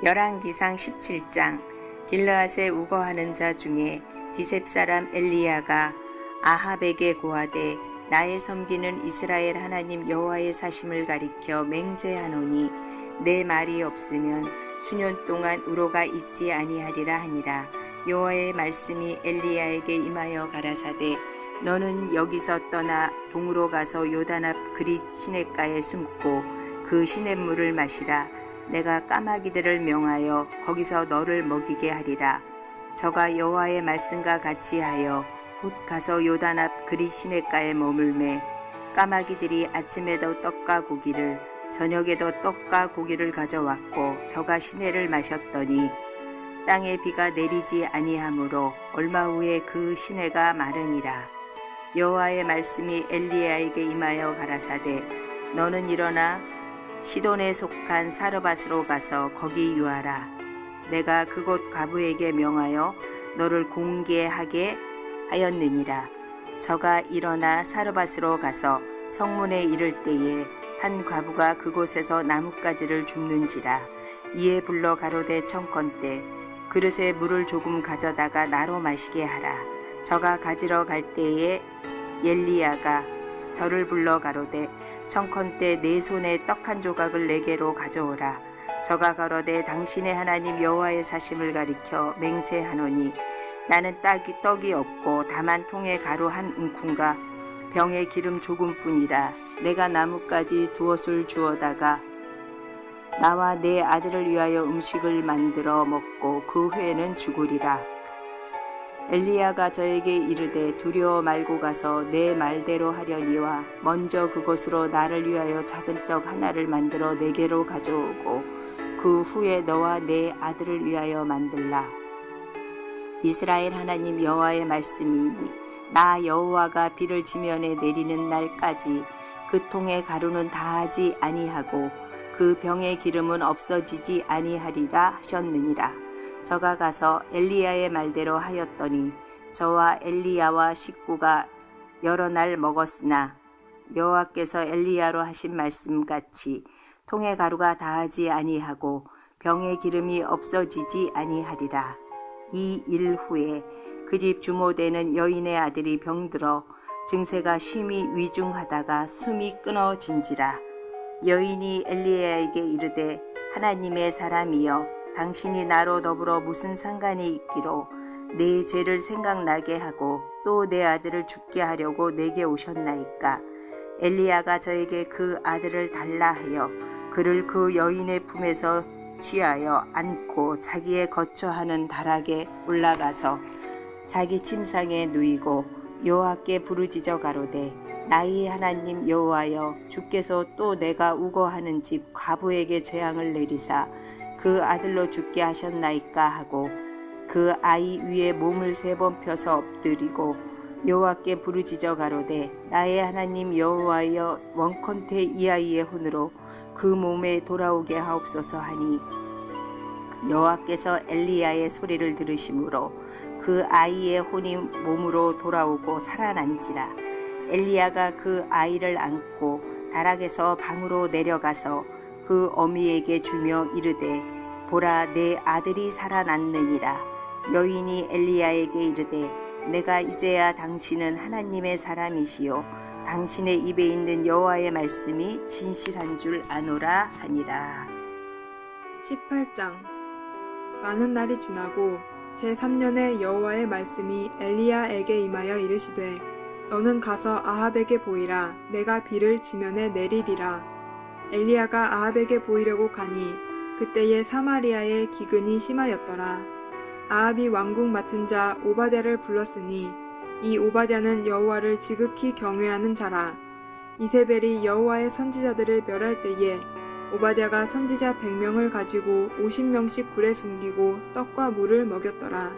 열왕기상 17장. 길르앗에 우거하는 자 중에 디셉 사람 엘리야가 아합에게 고하되 나의 섬기는 이스라엘 하나님 여호와의 사심을 가리켜 맹세하노니 내 말이 없으면 수년 동안 우로가 있지 아니하리라 하니라. 여호와의 말씀이 엘리야에게 임하여 가라사대 너는 여기서 떠나 동으로 가서 요단 앞 그릿 시냇가에 숨고 그 시냇물을 마시라. 내가 까마귀들을 명하여 거기서 너를 먹이게 하리라. 저가 여호와의 말씀과 같이 하여 곧 가서 요단 앞 그릿 시냇가에 머물매 까마귀들이 아침에도 떡과 고기를 저녁에도 떡과 고기를 가져왔고 저가 시내를 마셨더니 땅에 비가 내리지 아니하므로 얼마 후에 그 시내가 마르니라. 여호와의 말씀이 엘리야에게 임하여 가라사대 너는 일어나 시돈에 속한 사르밧으로 가서 거기 유하라. 내가 그곳 과부에게 명하여 너를 공개하게 하였느니라. 저가 일어나 사르밧으로 가서 성문에 이를 때에 한 과부가 그곳에서 나뭇가지를 줍는지라. 이에 불러 가로되 청컨대 그릇에 물을 조금 가져다가 나로 마시게 하라. 저가 가지러 갈 때에 엘리야가 저를 불러 가로되 청컨대 내 손에 떡 한 조각을 내게로 가져오라. 저가 가로되 당신의 하나님 여호와의 사심을 가리켜 맹세하노니 나는 떡이 없고 다만 통에 가루 한 움큼과 병에 기름 조금뿐이라. 내가 나뭇가지 두엇을 주어다가 나와 내 아들을 위하여 음식을 만들어 먹고 그 후에는 죽으리라. 엘리야가 저에게 이르되 두려워 말고 가서 내 말대로 하려니와 먼저 그곳으로 나를 위하여 작은 떡 하나를 만들어 내게로 가져오고 그 후에 너와 내 아들을 위하여 만들라. 이스라엘 하나님 여호와의 말씀이니 나 여호와가 비를 지면에 내리는 날까지 그 통의 가루는 다하지 아니하고 그 병의 기름은 없어지지 아니하리라 하셨느니라. 저가 가서 엘리야의 말대로 하였더니 저와 엘리야와 식구가 여러 날 먹었으나 여호와께서 엘리야로 하신 말씀같이 통의 가루가 다하지 아니하고 병의 기름이 없어지지 아니하리라. 이 일 후에 그 집 주모되는 여인의 아들이 병들어 증세가 심히 위중하다가 숨이 끊어진지라. 여인이 엘리야에게 이르되 하나님의 사람이여 당신이 나로 더불어 무슨 상관이 있기로 내 죄를 생각나게 하고 또 내 아들을 죽게 하려고 내게 오셨나이까. 엘리야가 저에게 그 아들을 달라 하여 그를 그 여인의 품에서 취하여 안고 자기의 거처하는 다락에 올라가서 자기 침상에 누이고 여호와께 부르짖어 가로되 나의 하나님 여호와여 주께서 또 내가 우거하는 집 과부에게 재앙을 내리사 그 아들로 죽게 하셨나이까 하고 그 아이 위에 몸을 3번 펴서 엎드리고 여호와께 부르짖어 가로되 나의 하나님 여호와여 원컨대 이 아이의 혼으로 그 몸에 돌아오게 하옵소서 하니 여호와께서 엘리야의 소리를 들으심으로 그 아이의 혼이 몸으로 돌아오고 살아난지라. 엘리야가 그 아이를 안고 다락에서 방으로 내려가서 그 어미에게 주며 이르되 보라 내 아들이 살아났느니라. 여인이 엘리야에게 이르되 내가 이제야 당신은 하나님의 사람이시요 당신의 입에 있는 여호와의 말씀이 진실한 줄 아노라 하니라. 18장. 많은 날이 지나고 제3년에 여호와의 말씀이 엘리야에게 임하여 이르시되 너는 가서 아합에게 보이라. 내가 비를 지면에 내리리라. 엘리야가 아합에게 보이려고 가니 그때에 사마리아에 기근이 심하였더라. 아합이 왕궁 맡은 자 오바댜를 불렀으니 이 오바댜는 여호와를 지극히 경외하는 자라. 이세벨이 여호와의 선지자들을 멸할 때에 오바댜가 선지자 100명을 가지고 50명씩 굴에 숨기고 떡과 물을 먹였더라.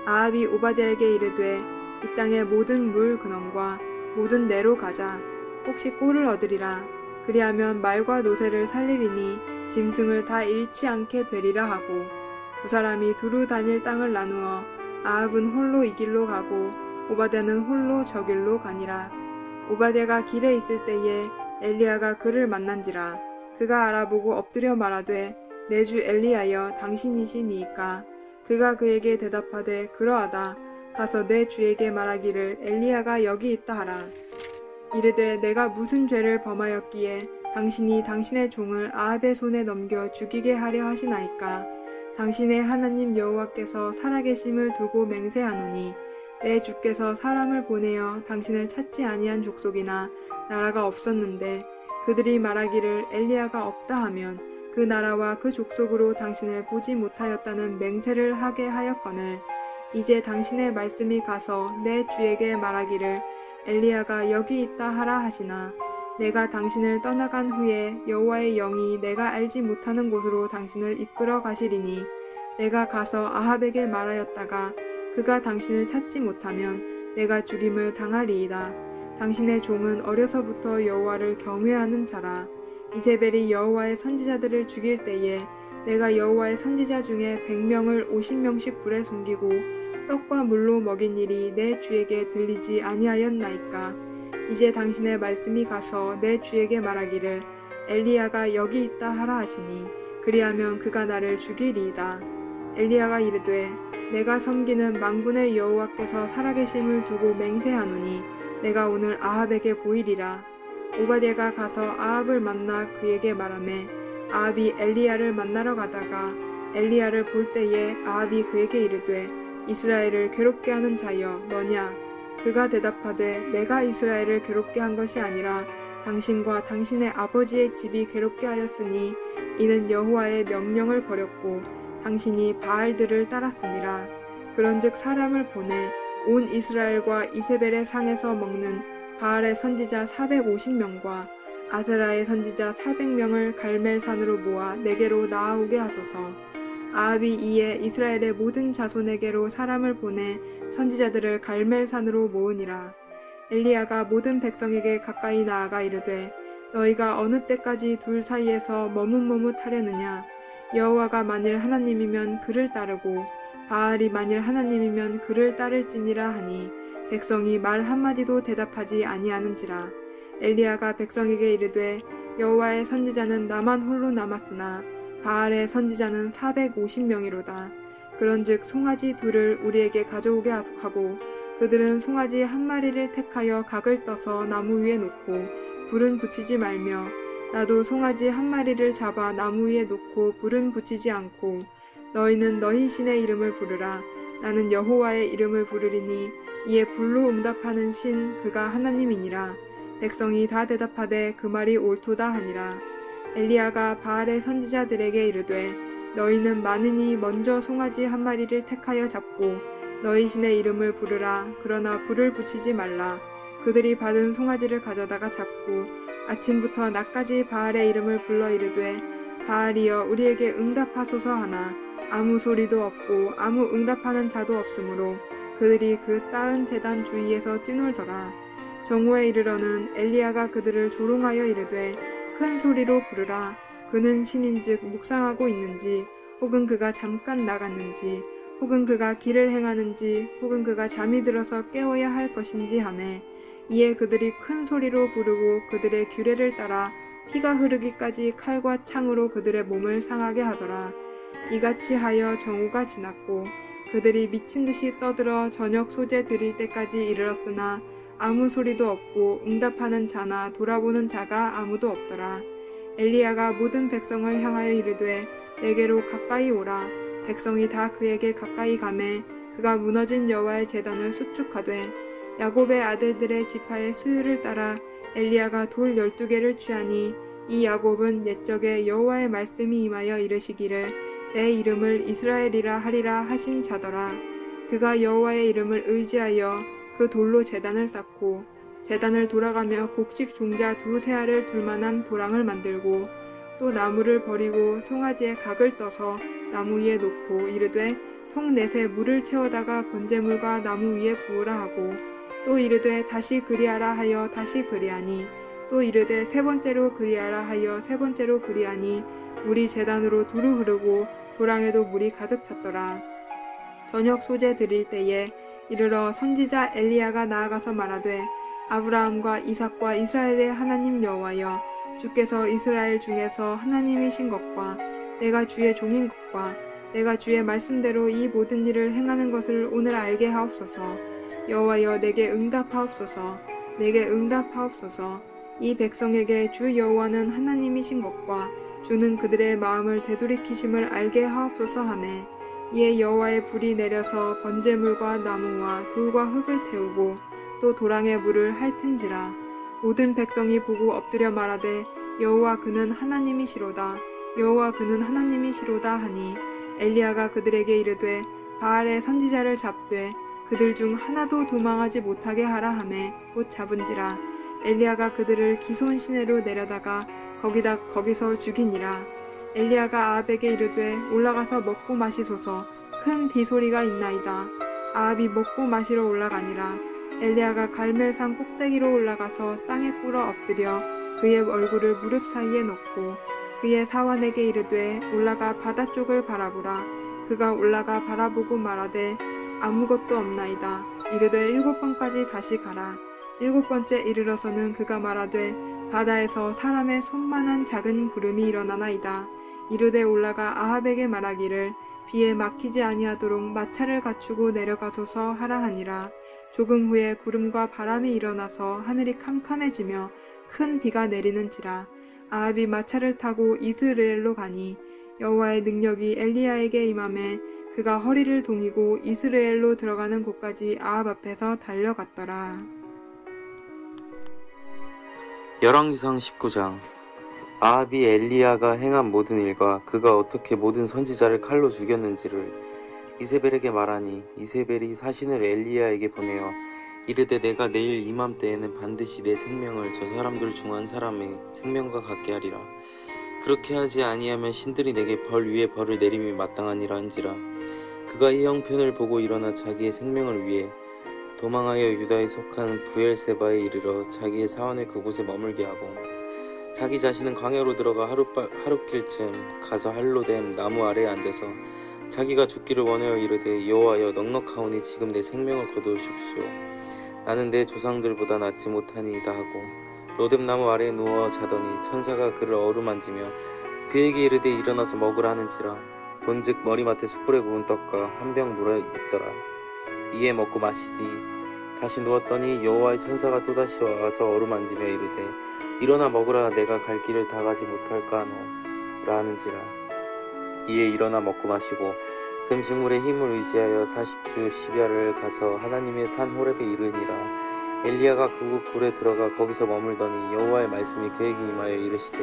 아합이 오바댜에게 이르되 이 땅의 모든 물 근원과 모든 내로 가자. 혹시 꼴을 얻으리라. 그리하면 말과 노새를 살리리니 짐승을 다 잃지 않게 되리라 하고 두 사람이 두루 다닐 땅을 나누어 아합은 홀로 이 길로 가고 오바댜는 홀로 저 길로 가니라. 오바댜가 길에 있을 때에 엘리야가 그를 만난지라. 그가 알아보고 엎드려 말하되 내 주 엘리야여 당신이시니이까. 그가 그에게 대답하되 그러하다. 가서 내 주에게 말하기를 엘리야가 여기 있다 하라. 이르되 내가 무슨 죄를 범하였기에 당신이 당신의 종을 아합의 손에 넘겨 죽이게 하려 하시나이까. 당신의 하나님 여호와께서 살아계심을 두고 맹세하노니 내 주께서 사람을 보내어 당신을 찾지 아니한 족속이나 나라가 없었는데 그들이 말하기를 엘리야가 없다 하면 그 나라와 그 족속으로 당신을 보지 못하였다는 맹세를 하게 하였거늘 이제 당신의 말씀이 가서 내 주에게 말하기를 엘리야가 여기 있다 하라 하시나 내가 당신을 떠나간 후에 여호와의 영이 내가 알지 못하는 곳으로 당신을 이끌어 가시리니 내가 가서 아합에게 말하였다가 그가 당신을 찾지 못하면 내가 죽임을 당하리이다. 당신의 종은 어려서부터 여호와를 경외하는 자라. 이세벨이 여호와의 선지자들을 죽일 때에 내가 여호와의 선지자 중에 100명을 50명씩 굴에 숨기고 떡과 물로 먹인 일이 내 주에게 들리지 아니하였나이까. 이제 당신의 말씀이 가서 내 주에게 말하기를 엘리야가 여기 있다 하라 하시니 그리하면 그가 나를 죽이리이다. 엘리야가 이르되 내가 섬기는 만군의 여호와께서 살아계심을 두고 맹세하노니 내가 오늘 아합에게 보이리라. 오바댜가 가서 아합을 만나 그에게 말하매 아합이 엘리야를 만나러 가다가 엘리야를 볼 때에 아합이 그에게 이르되 이스라엘을 괴롭게 하는 자여 너냐. 그가 대답하되 내가 이스라엘을 괴롭게 한 것이 아니라 당신과 당신의 아버지의 집이 괴롭게 하였으니 이는 여호와의 명령을 버렸고 당신이 바알들을 따랐음이라. 그런즉 사람을 보내 온 이스라엘과 이세벨의 상에서 먹는 바알의 선지자 450명과 아세라의 선지자 400명을 갈멜산으로 모아 내게로 나아오게 하소서. 아합이 이에 이스라엘의 모든 자손에게로 사람을 보내 선지자들을 갈멜산으로 모으니라. 엘리야가 모든 백성에게 가까이 나아가 이르되 너희가 어느 때까지 둘 사이에서 머뭇머뭇하려느냐. 여호와가 만일 하나님이면 그를 따르고 바알이 만일 하나님이면 그를 따를지니라 하니 백성이 말 한마디도 대답하지 아니하는지라. 엘리야가 백성에게 이르되 여호와의 선지자는 나만 홀로 남았으나 바알의 선지자는 450명이로다. 그런즉 송아지 둘을 우리에게 가져오게 하고 그들은 송아지 한 마리를 택하여 각을 떠서 나무 위에 놓고 불은 붙이지 말며 나도 송아지 한 마리를 잡아 나무 위에 놓고 불은 붙이지 않고 너희는 너희 신의 이름을 부르라. 나는 여호와의 이름을 부르리니 이에 불로 응답하는 신 그가 하나님이니라. 백성이 다 대답하되 그 말이 옳도다 하니라. 엘리야가 바알의 선지자들에게 이르되 너희는 많으니 먼저 송아지 한 마리를 택하여 잡고 너희 신의 이름을 부르라. 그러나 불을 붙이지 말라. 그들이 받은 송아지를 가져다가 잡고 아침부터 낮까지 바알의 이름을 불러 이르되 바알이여 우리에게 응답하소서 하나 아무 소리도 없고 아무 응답하는 자도 없으므로 그들이 그 쌓은 제단 주위에서 뛰놀더라. 정오에 이르러는 엘리야가 그들을 조롱하여 이르되 큰 소리로 부르라. 그는 신인즉 묵상하고 있는지 혹은 그가 잠깐 나갔는지 혹은 그가 길을 행하는지 혹은 그가 잠이 들어서 깨워야 할 것인지 하매 이에 그들이 큰 소리로 부르고 그들의 규례를 따라 피가 흐르기까지 칼과 창으로 그들의 몸을 상하게 하더라. 이같이 하여 정오가 지났고 그들이 미친 듯이 떠들어 저녁 소재 드릴 때까지 이르렀으나 아무 소리도 없고 응답하는 자나 돌아보는 자가 아무도 없더라. 엘리야가 모든 백성을 향하여 이르되 내게로 가까이 오라. 백성이 다 그에게 가까이 가매 그가 무너진 여호와의 제단을 수축하되 야곱의 아들들의 지파의 수요를 따라 엘리야가 돌 12개를 취하니 이 야곱은 옛적에 여호와의 말씀이 임하여 이르시기를 내 이름을 이스라엘이라 하리라 하신 자더라. 그가 여호와의 이름을 의지하여 그 돌로 제단을 쌓고 제단을 돌아가며 곡식 종자 2세알을 둘 만한 도랑을 만들고 또 나무를 버리고 송아지의 각을 떠서 나무 위에 놓고 이르되 통 넷에 물을 채워다가 번제물과 나무 위에 부으라 하고 또 이르되 다시 그리하라 하여 다시 그리하니 또 이르되 세 번째로 그리하라 하여 세 번째로 그리하니 물이 제단으로 두루 흐르고 도랑에도 물이 가득 찼더라. 저녁 소제 드릴 때에 이르러 선지자 엘리야가 나아가서 말하되 아브라함과 이삭과 이스라엘의 하나님 여호와여 주께서 이스라엘 중에서 하나님이신 것과 내가 주의 종인 것과 내가 주의 말씀대로 이 모든 일을 행하는 것을 오늘 알게 하옵소서. 여호와여 내게 응답하옵소서. 내게 응답하옵소서. 이 백성에게 주 여호와는 하나님이신 것과 주는 그들의 마음을 되돌이키심을 알게 하옵소서 하매 이에 여호와의 불이 내려서 번제물과 나무와 돌과 흙을 태우고 또 도랑의 물을 핥은지라. 모든 백성이 보고 엎드려 말하되 여호와 그는 하나님이시로다. 여호와 그는 하나님이시로다 하니 엘리야가 그들에게 이르되 바알의 선지자를 잡되 그들 중 하나도 도망하지 못하게 하라 하매 곧 잡은지라. 엘리야가 그들을 기손 시내로 내려다가 거기서 죽이니라. 엘리야가 아합에게 이르되 올라가서 먹고 마시소서. 큰 비소리가 있나이다. 아합이 먹고 마시러 올라가니라. 엘리야가 갈멜산 꼭대기로 올라가서 땅에 꿇어 엎드려 그의 얼굴을 무릎 사이에 놓고 그의 사환에게 이르되 올라가 바다 쪽을 바라보라. 그가 올라가 바라보고 말하되 아무것도 없나이다. 이르되 7번까지 다시 가라. 7번째 이르러서는 그가 말하되 바다에서 사람의 손만한 작은 구름이 일어나나이다. 이르되 올라가 아합에게 말하기를 비에 막히지 아니하도록 마차를 갖추고 내려가소서 하라 하니라. 조금 후에 구름과 바람이 일어나서 하늘이 캄캄해지며 큰 비가 내리는지라. 아합이 마차를 타고 이스라엘로 가니 여호와의 능력이 엘리야에게 임하매 그가 허리를 동이고 이스라엘로 들어가는 곳까지 아합 앞에서 달려갔더라. 열왕기상 19장. 아합이 엘리야가 행한 모든 일과 그가 어떻게 모든 선지자를 칼로 죽였는지를 이세벨에게 말하니 이세벨이 사신을 엘리야에게 보내어 이르되 내가 내일 이맘때에는 반드시 내 생명을 저 사람들 중 한 사람의 생명과 같게 하리라. 그렇게 하지 아니하면 신들이 내게 벌 위에 벌을 내림이 마땅하니라 한지라. 그가 이 형편을 보고 일어나 자기의 생명을 위해 도망하여 유다에 속한 부엘세바에 이르러 자기의 사원을 그곳에 머물게 하고 자기 자신은 광야로 들어가 하룻길쯤 가서 할로댐 나무 아래에 앉아서 자기가 죽기를 원하여 이르되 여호와여 넉넉하오니 지금 내 생명을 거두십시오. 나는 내 조상들보다 낫지 못하니이다 하고 로뎀 나무 아래에 누워 자더니 천사가 그를 어루만지며 그에게 이르되 일어나서 먹으라 하는지라. 본즉 머리맡에 숯불에 구운 떡과 한 병 물이 있더라. 이에 먹고 마시디 다시 누웠더니 여호와의 천사가 또다시 와서 어루만지며 이르되 일어나 먹으라. 내가 갈 길을 다 가지 못할까 하노라 하는지라. 이에 일어나 먹고 마시고 금식물의 힘을 의지하여 40주 10야를 가서 하나님의 산 호렙에 이르니라. 엘리야가 그곳 굴에 들어가 거기서 머물더니 여호와의 말씀이 그에게 임하여 이르시되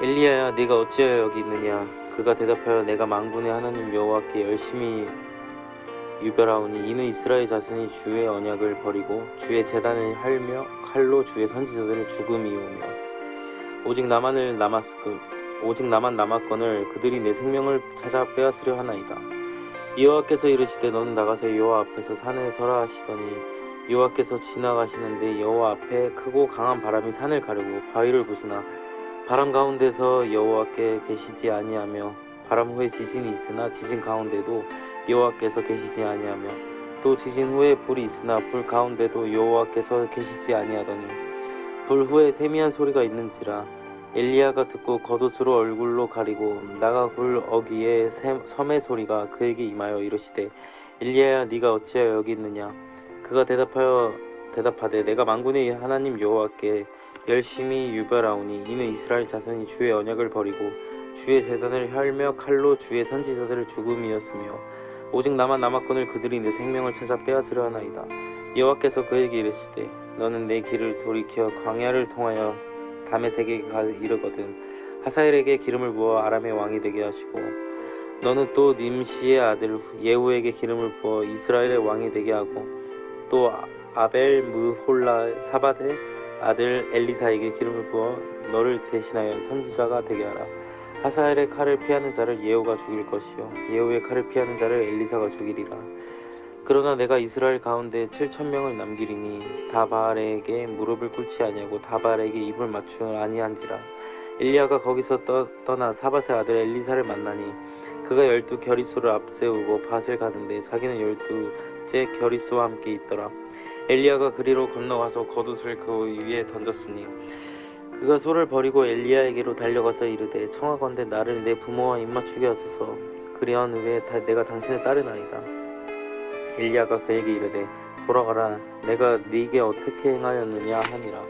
엘리야야 네가 어찌하여 여기 있느냐. 그가 대답하여 내가 만군의 하나님 여호와께 열심히 유별하오니 이는 이스라엘 자손이 주의 언약을 버리고 주의 제단을 할며 칼로 주의 선지자들을 죽음이오며 오직 나만 남았거늘 그들이 내 생명을 찾아 빼앗으려 하나이다. 여호와께서 이르시되 너는 나가서 여호와 앞에서 산에 서라 하시더니 여호와께서 지나가시는데 여호와 앞에 크고 강한 바람이 산을 가르고 바위를 부수나 바람 가운데서 여호와께 계시지 아니하며 바람 후에 지진이 있으나 지진 가운데도 여호와께서 계시지 아니하며 또 지진 후에 불이 있으나 불 가운데도 여호와께서 계시지 아니하더니 불 후에 세미한 소리가 있는지라. 엘리야가 듣고 겉옷으로 얼굴로 가리고 나가 굴 어귀에 섬의 소리가 그에게 임하여 이르시되 엘리야야 네가 어찌하여 여기 있느냐. 그가 대답하되 내가 만군의 하나님 여호와께 열심히 유별하오니 이는 이스라엘 자손이 주의 언약을 버리고 주의 제단을 헐며 칼로 주의 선지자들을 죽음이었으며 오직 나만 남았거늘 그들이 내 생명을 찾아 빼앗으려 하나이다. 여호와께서 그에게 이르시되 너는 내 길을 돌이켜 광야를 통하여 다메섹에 이르거든 하사엘에게 기름을 부어 아람의 왕이 되게 하시고 너는 또 님시의 아들 예후에게 기름을 부어 이스라엘의 왕이 되게 하고 또 아벨 무홀라 사밧의 아들 엘리사에게 기름을 부어 너를 대신하여 선지자가 되게 하라. 하사엘의 칼을 피하는 자를 예후가 죽일 것이요 예후의 칼을 피하는 자를 엘리사가 죽이리라. 그러나 내가 이스라엘 가운데 7,000명을 남기리니 다 바알에게 무릎을 꿇지 아니하고 다 바알에게 입을 맞추 아니한지라. 엘리야가 거기서 떠나 사밧의 아들 엘리사를 만나니 그가 12 겨리소를 앞세우고 밭을 가는데 자기는 12째 겨리소와 함께 있더라. 엘리야가 그리로 건너가서 겉옷을 그 위에 던졌으니 그가 소를 버리고 엘리야에게로 달려가서 이르되 청하건대 나를 내 부모와 입맞추게 하소서. 그리한 후에 내가 당신의 딸이나이다. 엘리야가 그에게 이르되 돌아가라. 내가 네게 어떻게 행하였느냐 하니라.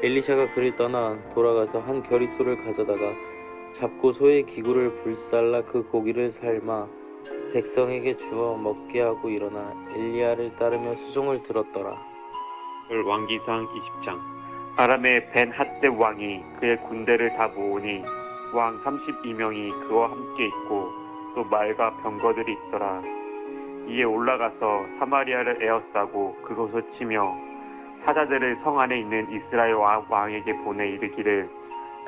엘리샤가 그를 떠나 돌아가서 한 겨리소를 가져다가 잡고 소의 기구를 불살라 그 고기를 삶아 백성에게 주어 먹게 하고 일어나 엘리야를 따르며 수종을 들었더라. 왕기상 20장. 아람의 벤핫렙 왕이 그의 군대를 다 모으니 왕 32명이 그와 함께 있고 또 말과 병거들이 있더라. 이에 올라가서 사마리아를 에워싸고 그곳을 치며 사자들을 성 안에 있는 이스라엘 왕에게 보내 이르기를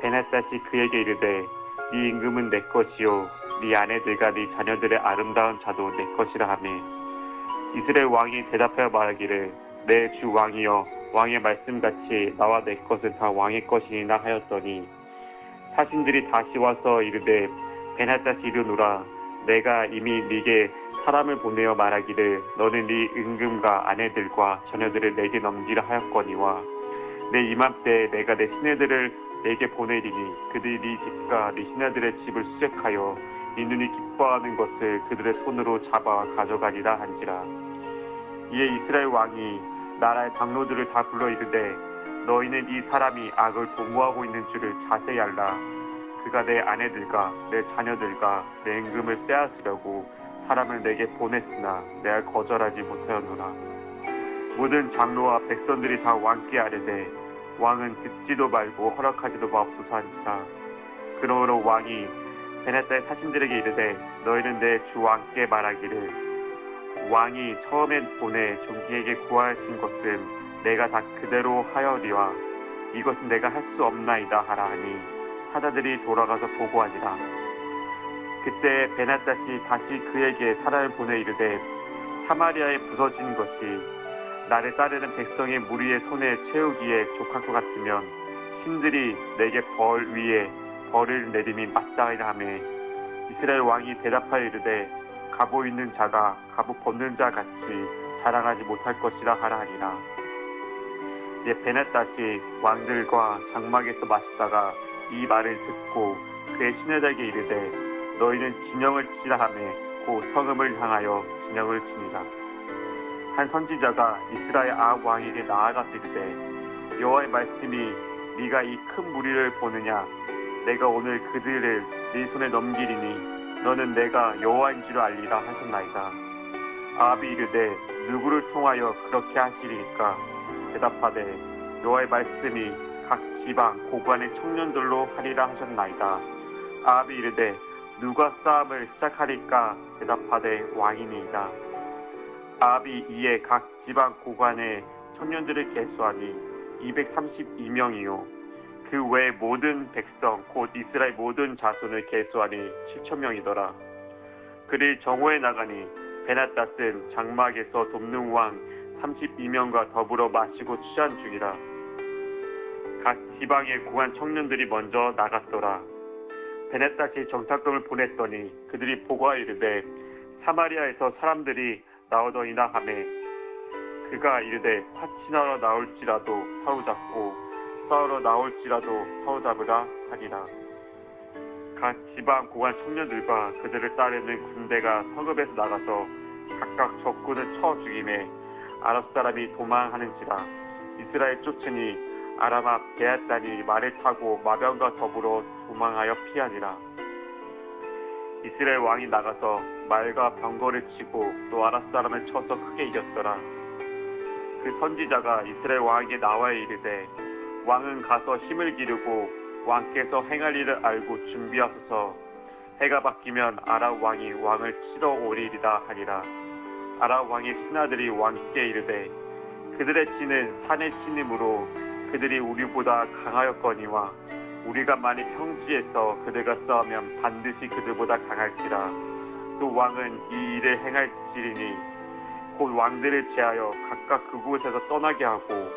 베낫닷이 그에게 이르되 네 임금은 내 것이요 네 아내들과 네 자녀들의 아름다운 자도 내 것이라 하매 이스라엘 왕이 대답하여 말하기를 내 주 왕이여 왕의 말씀같이 나와 내 것은 다 왕의 것이니라 하였더니 사신들이 다시 와서 이르되 베낫닷이 이르노라 내가 이미 네게 사람을 보내어 말하기를 너는 네 임금과 아내들과 자녀들을 내게 넘기라 하였거니와 내 이맘때 내가 내 시내들을 내게 보내리니 그들이 네 집과 네 시내들의 집을 수색하여 네 눈이 기뻐하는 것을 그들의 손으로 잡아 가져가리라 한지라. 이에 이스라엘 왕이 나라의 장로들을 다 불러 이르되 너희는 이 사람이 악을 도모하고 있는 줄을 자세히 알라. 그가 내 아내들과 내 자녀들과 내 임금을 빼앗으려고 사람을 내게 보냈으나 내가 거절하지 못하였노라. 모든 장로와 백성들이 다 왕께 아뢰되 왕은 듣지도 말고 허락하지도 마옵소서 한지라. 그러므로 왕이 베낫다의 사신들에게 이르되 너희는 내 주 왕께 말하기를 왕이 처음에 보내 종기에게 구하신 것은 내가 다 그대로 하여리와 이것은 내가 할 수 없나이다 하라 하니 사자들이 돌아가서 보고하니라. 그때 베낫닷이 다시 그에게 사람을 보내 이르되 사마리아에 부서진 것이 나를 따르는 백성의 무리의 손에 채우기에 족할 것 같으면 신들이 내게 벌 위에 벌을 내림이 마땅하리라 하매 이스라엘 왕이 대답하여 이르되 갑옷 있는 자가 갑옷 벗는 자 같이 자랑하지 못할 것이라 하라 하니라. 이제 베낫닷이 왕들과 장막에서 마시다가 이 말을 듣고 그의 신하들에게 이르되 너희는 진영을 치라 하매 곧 성읍을 향하여 진영을 치니라. 한 선지자가 이스라엘 아합 왕에게 나아가서 이르되 여호와의 말씀이 네가 이 큰 무리를 보느냐 내가 오늘 그들을 네 손에 넘기리니 너는 내가 여호와인 줄 알리라 하셨나이다. 아합이 이르되 누구를 통하여 그렇게 하시리까? 대답하되 여호와의 말씀이 각 지방 고관의 청년들로 하리라 하셨나이다. 아합이 이르되 누가 싸움을 시작하리까? 대답하되 왕이니이다. 아합이 이에 각 지방 고관의 청년들을 계수하니 232명이요 그 외 모든 백성 곧 이스라엘 모든 자손을 계수하니 7,000명이더라. 그를 정오에 나가니 베낫닷은 장막에서 돕는 왕 32명과 더불어 마시고 취한 중이라. 각 지방의 고관 청년들이 먼저 나갔더라. 베낫닷이 정탐꾼을 보냈더니 그들이 보고하여 이르되 사마리아에서 사람들이 나오더이나 하매 그가 이르되 파친하러 나올지라도 사로잡고 싸우러 나올지라도 사로잡으라 하니라. 각 지방 고관 청년들과 그들을 따르는 군대가 성읍에서 나가서 각각 적군을 쳐 죽이매 아랍 사람이 도망하는지라. 이스라엘 쫓으니 아람 앞 베앗단이 말을 타고 마병과 더불어 도망하여 피하니라. 이스라엘 왕이 나가서 말과 병거를 치고 또 아랏 사람을 쳐서 크게 이겼더라. 그 선지자가 이스라엘 왕에게 나와 이르되 왕은 가서 힘을 기르고 왕께서 행할 일을 알고 준비하소서. 해가 바뀌면 아랍 왕이 왕을 치러 오리이다 하니라. 아랍 왕의 신하들이 왕께 이르되 그들의 신은 산의 신이므로 그들이 우리보다 강하였거니와 우리가 만일 평지에서 그들과 싸우면 반드시 그들보다 강할지라. 또 왕은 이 일을 행할지니 곧 왕들을 제하여 각각 그곳에서 떠나게 하고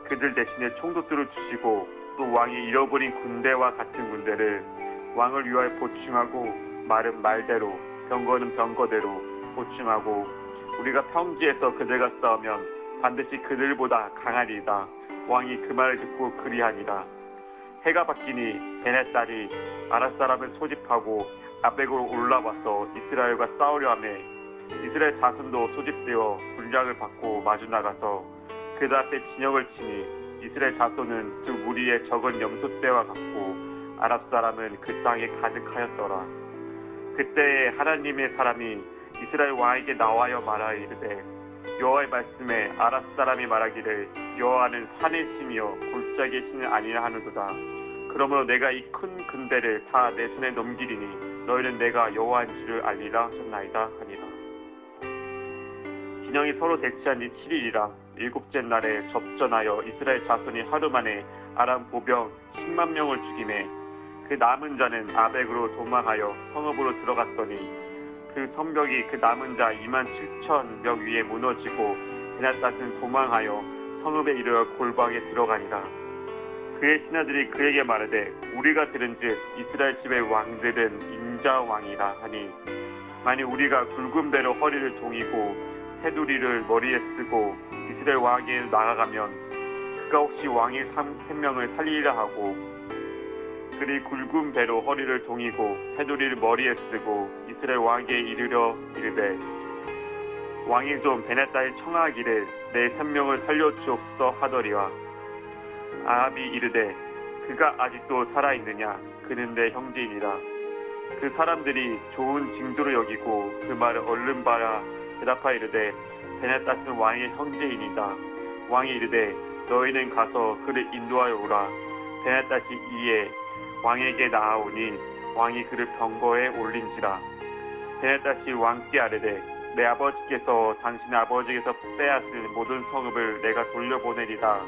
그들 대신에 총독들을 주시고 또 왕이 잃어버린 군대와 같은 군대를 왕을 위하여 보충하고 말은 말대로 병거는 병거대로 보충하고 우리가 평지에서 그들과 싸우면 반드시 그들보다 강하리이다. 왕이 그 말을 듣고 그리하니라. 해가 바뀌니 베넷 딸이 아랏 사람을 소집하고 아벡으로 올라와서 이스라엘과 싸우려 하며 이스라엘 자손도 소집되어 군량을 받고 마주 나가서 그들 앞에 진영을 치니 이스라엘 자손은 두 무리의 적은 염소떼와 같고 아랍 사람은 그 땅에 가득하였더라. 그때 하나님의 사람이 이스라엘 왕에게 나와여 말하 이르되 여호와의 말씀에 아랍 사람이 말하기를 여호와는 산의 신이여 골짜기의 신은 아니라 하는도다. 그러므로 내가 이 큰 군대를 다 내 손에 넘기리니 너희는 내가 여호와인 줄을 알리라 하셨나이다 하니라. 진영이 서로 대치한 지 7일이라 일곱째 날에 접전하여 이스라엘 자손이 하루 만에 아람 보병 10만 명을 죽이매 그 남은 자는 아벡으로 도망하여 성읍으로 들어갔더니 그 성벽이 그 남은 자 2만 7천 명 위에 무너지고 베낫닷은 도망하여 성읍에 이르러 골방에 들어가니라. 그의 신하들이 그에게 말하되 우리가 들은즉 이스라엘 집의 왕들은 인자왕이라 하니 만일 우리가 굵은 배로 허리를 동이고 테두리를 머리에 쓰고 이스라엘 왕에게 나아가면 그가 혹시 왕의 생명을 살리리라 하고 그리 굵은 배로 허리를 동이고 테두리를 머리에 쓰고 이스라엘 왕에게 이르려 이르되 왕이 좀 베낫다에 청하기를 내 생명을 살려주옵소서 하더리와 아합이 이르되 그가 아직도 살아있느냐 그는 내 형제이니라. 그 사람들이 좋은 징조로 여기고 그 말을 얼른 봐라 대답하여 이르되 베낫닷은 왕의 형제이니이다. 왕이 이르되 너희는 가서 그를 인도하여 오라. 베낫닷이 이에 왕에게 나아오니 왕이 그를 병거에 올린지라. 베낫닷이 왕께 아뢰되 내 아버지께서 당신의 아버지께서 빼앗은 모든 성읍을 내가 돌려보내리다.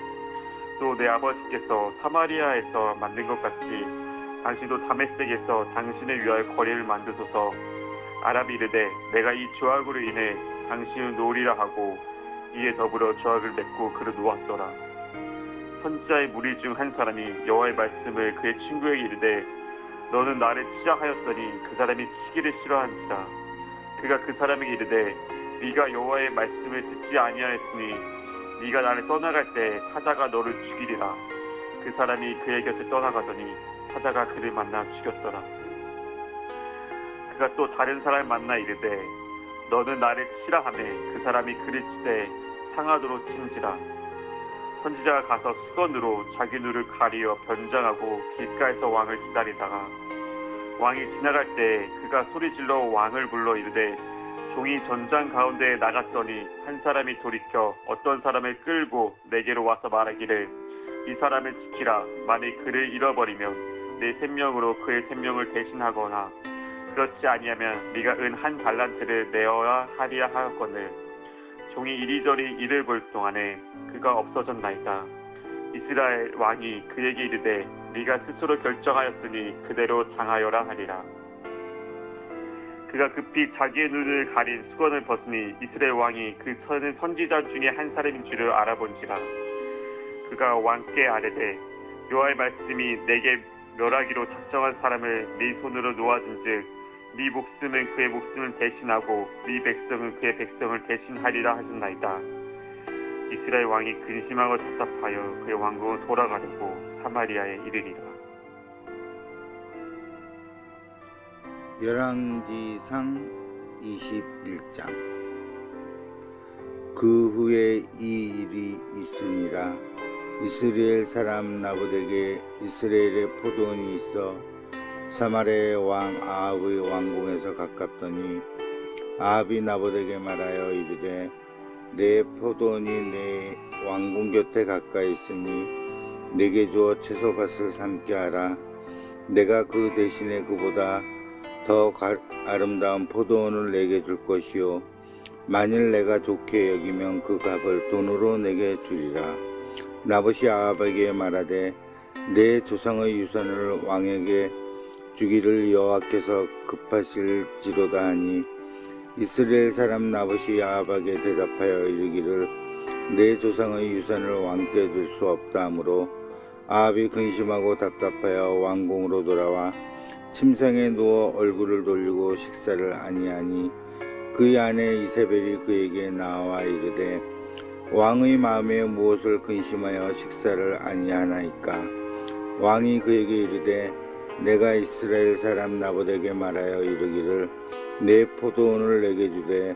또 내 아버지께서 사마리아에서 만든 것 같이 당신도 다메섹에서 당신을 위하여 거리를 만드소서. 아랍이 이르되 내가 이 조약으로 인해 당신을 놓으리라 하고 이에 더불어 조약을 맺고 그를 놓았더라. 선지자의 무리 중 한 사람이 여호와의 말씀을 그의 친구에게 이르되 너는 나를 치자하였더니 그 사람이 치기를 싫어한지라. 그가 그 사람에게 이르되 네가 여호와의 말씀을 듣지 아니하였으니 네가 나를 떠나갈 때 사자가 너를 죽이리라. 그 사람이 그의 곁에 떠나가더니 사자가 그를 만나 죽였더라. 그가 또 다른 사람을 만나 이르되 너는 나를 치라 하매 그 사람이 그를 치되 상하도록 친지라. 선지자가 가서 수건으로 자기 눈을 가리어 변장하고 길가에서 왕을 기다리다가 왕이 지나갈 때 그가 소리질러 왕을 불러 이르되 종이 전장 가운데에 나갔더니 한 사람이 돌이켜 어떤 사람을 끌고 내게로 와서 말하기를 이 사람을 지키라. 만일 그를 잃어버리면 내 생명으로 그의 생명을 대신하거나 그렇지 아니하면 네가 은 한 달란트를 내어야 하리라 하였거늘 종이 이리저리 이를 볼 동안에 그가 없어졌나이다. 이스라엘 왕이 그에게 이르되 네가 스스로 결정하였으니 그대로 당하여라 하리라. 그가 급히 자기의 눈을 가린 수건을 벗으니 이스라엘 왕이 그 선지자 중에 한 사람인 줄을 알아본지라. 그가 왕께 아뢰되 여호와의 말씀이 내게 멸하기로 작정한 사람을 네 손으로 놓아준즉 네 목숨은 그의 목숨을 대신하고 네 백성은 그의 백성을 대신하리라 하셨나이다. 이스라엘 왕이 근심하고 답답하여 그의 왕궁을 돌아가려고 사마리아에 이르리라. 열왕기상 21장. 그 후에 이 일이 있으니라. 이스라엘 사람 나봇에게 이스라엘에 포도원이 있어 사마리아의 왕 아합의 왕궁에서 가깝더니 아합이 나봇에게 말하여 이르되 내 포도원이 내 왕궁 곁에 가까이 있으니 내게 주어 채소밭을 삼게 하라. 내가 그 대신에 그보다 더 아름다운 포도원을 내게 줄 것이요 만일 내가 좋게 여기면 그 값을 돈으로 내게 주리라. 나봇이 아합에게 말하되 내 조상의 유산을 왕에게 주기를 여호와께서 급하실지로다 하니 이스라엘 사람 나봇이 아합에게 대답하여 이르기를 내 조상의 유산을 왕께 줄 수 없다 하므로 아합이 근심하고 답답하여 왕궁으로 돌아와 침상에 누워 얼굴을 돌리고 식사를 아니하니 그의 아내 이세벨이 그에게 나와 이르되 왕의 마음에 무엇을 근심하여 식사를 아니하나이까. 왕이 그에게 이르되 내가 이스라엘 사람 나봇에게 말하여 이르기를 내 포도원을 내게 주되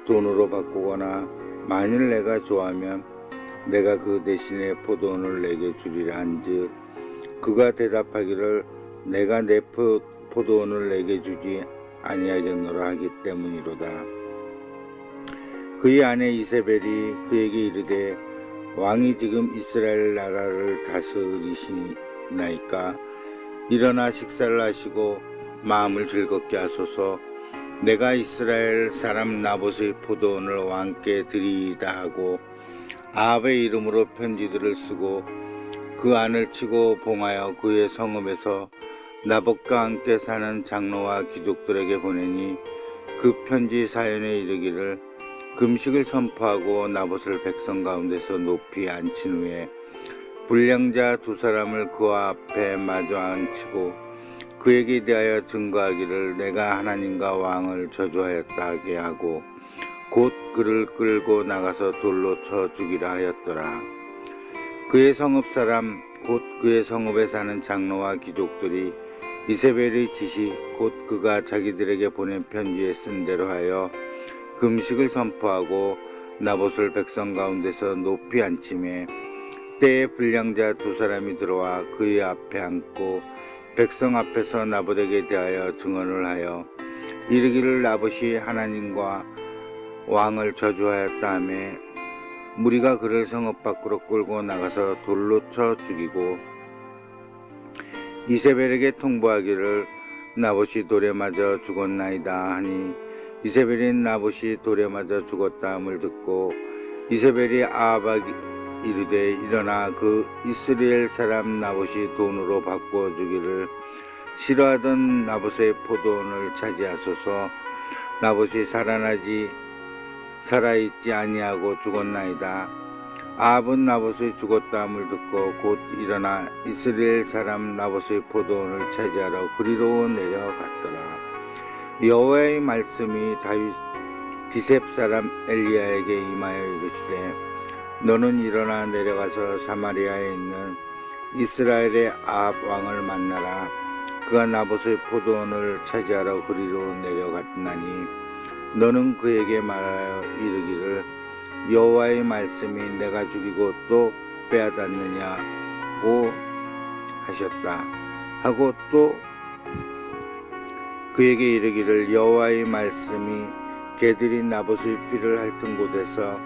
돈으로 바꾸거나 만일 내가 좋아하면 내가 그 대신에 포도원을 내게 주리라 한즉 그가 대답하기를 내가 내 포도원을 내게 주지 아니하겠노라 하기 때문이로다. 그의 아내 이세벨이 그에게 이르되 왕이 지금 이스라엘 나라를 다스리시나이까. 일어나 식사를 하시고 마음을 즐겁게 하소서. 내가 이스라엘 사람 나봇의 포도원을 왕께 드리이다 하고 아합의 이름으로 편지들을 쓰고 그 안을 치고 봉하여 그의 성읍에서 나봇과 함께 사는 장로와 귀족들에게 보내니 그 편지 사연에 이르기를 금식을 선포하고 나봇을 백성 가운데서 높이 앉힌 후에 불량자 두 사람을 그 앞에 마주 앉히고 그에게 대하여 증거하기를 내가 하나님과 왕을 저주하였다 하게 하고 곧 그를 끌고 나가서 돌로 쳐 죽이라 하였더라. 그의 성읍 사람 곧 그의 성읍에 사는 장로와 귀족들이 이세벨의 지시 곧 그가 자기들에게 보낸 편지에 쓴 대로 하여 금식을 선포하고 나봇을 백성 가운데서 높이 앉히매 때에 불량자 두 사람이 들어와 그의 앞에 앉고 백성 앞에서 나봇에게 대하여 증언을 하여 이르기를 나봇이 하나님과 왕을 저주하였다 하매 무리가 그를 성읍 밖으로 끌고 나가서 돌로 쳐 죽이고 이세벨에게 통보하기를 나봇이 돌에 맞아 죽었나이다 하니 이세벨이 나봇이 돌에 맞아 죽었다 함을 듣고 이세벨이 아합에게 이르되 일어나 그 이스라엘 사람 나봇이 돈으로 바꾸어 주기를 싫어하던 나봇의 포도원을 차지하소서. 나봇이 살아있지 아니하고 죽었나이다. 아합은 나봇이 죽었다 함을 듣고 곧 일어나 이스라엘 사람 나봇의 포도원을 차지하러 그리로 내려갔더라. 여호와의 말씀이 디셉 사람 엘리야에게 임하여 이르시되 너는 일어나 내려가서 사마리아에 있는 이스라엘의 아합 왕을 만나라. 그가 나봇의 포도원을 차지하러 그리로 내려갔나니 너는 그에게 말하여 이르기를 여호와의 말씀이 내가 죽이고 또 빼앗았느냐고 하셨다 하고 또 그에게 이르기를 여호와의 말씀이 개들이 나봇의 피를 핥은 곳에서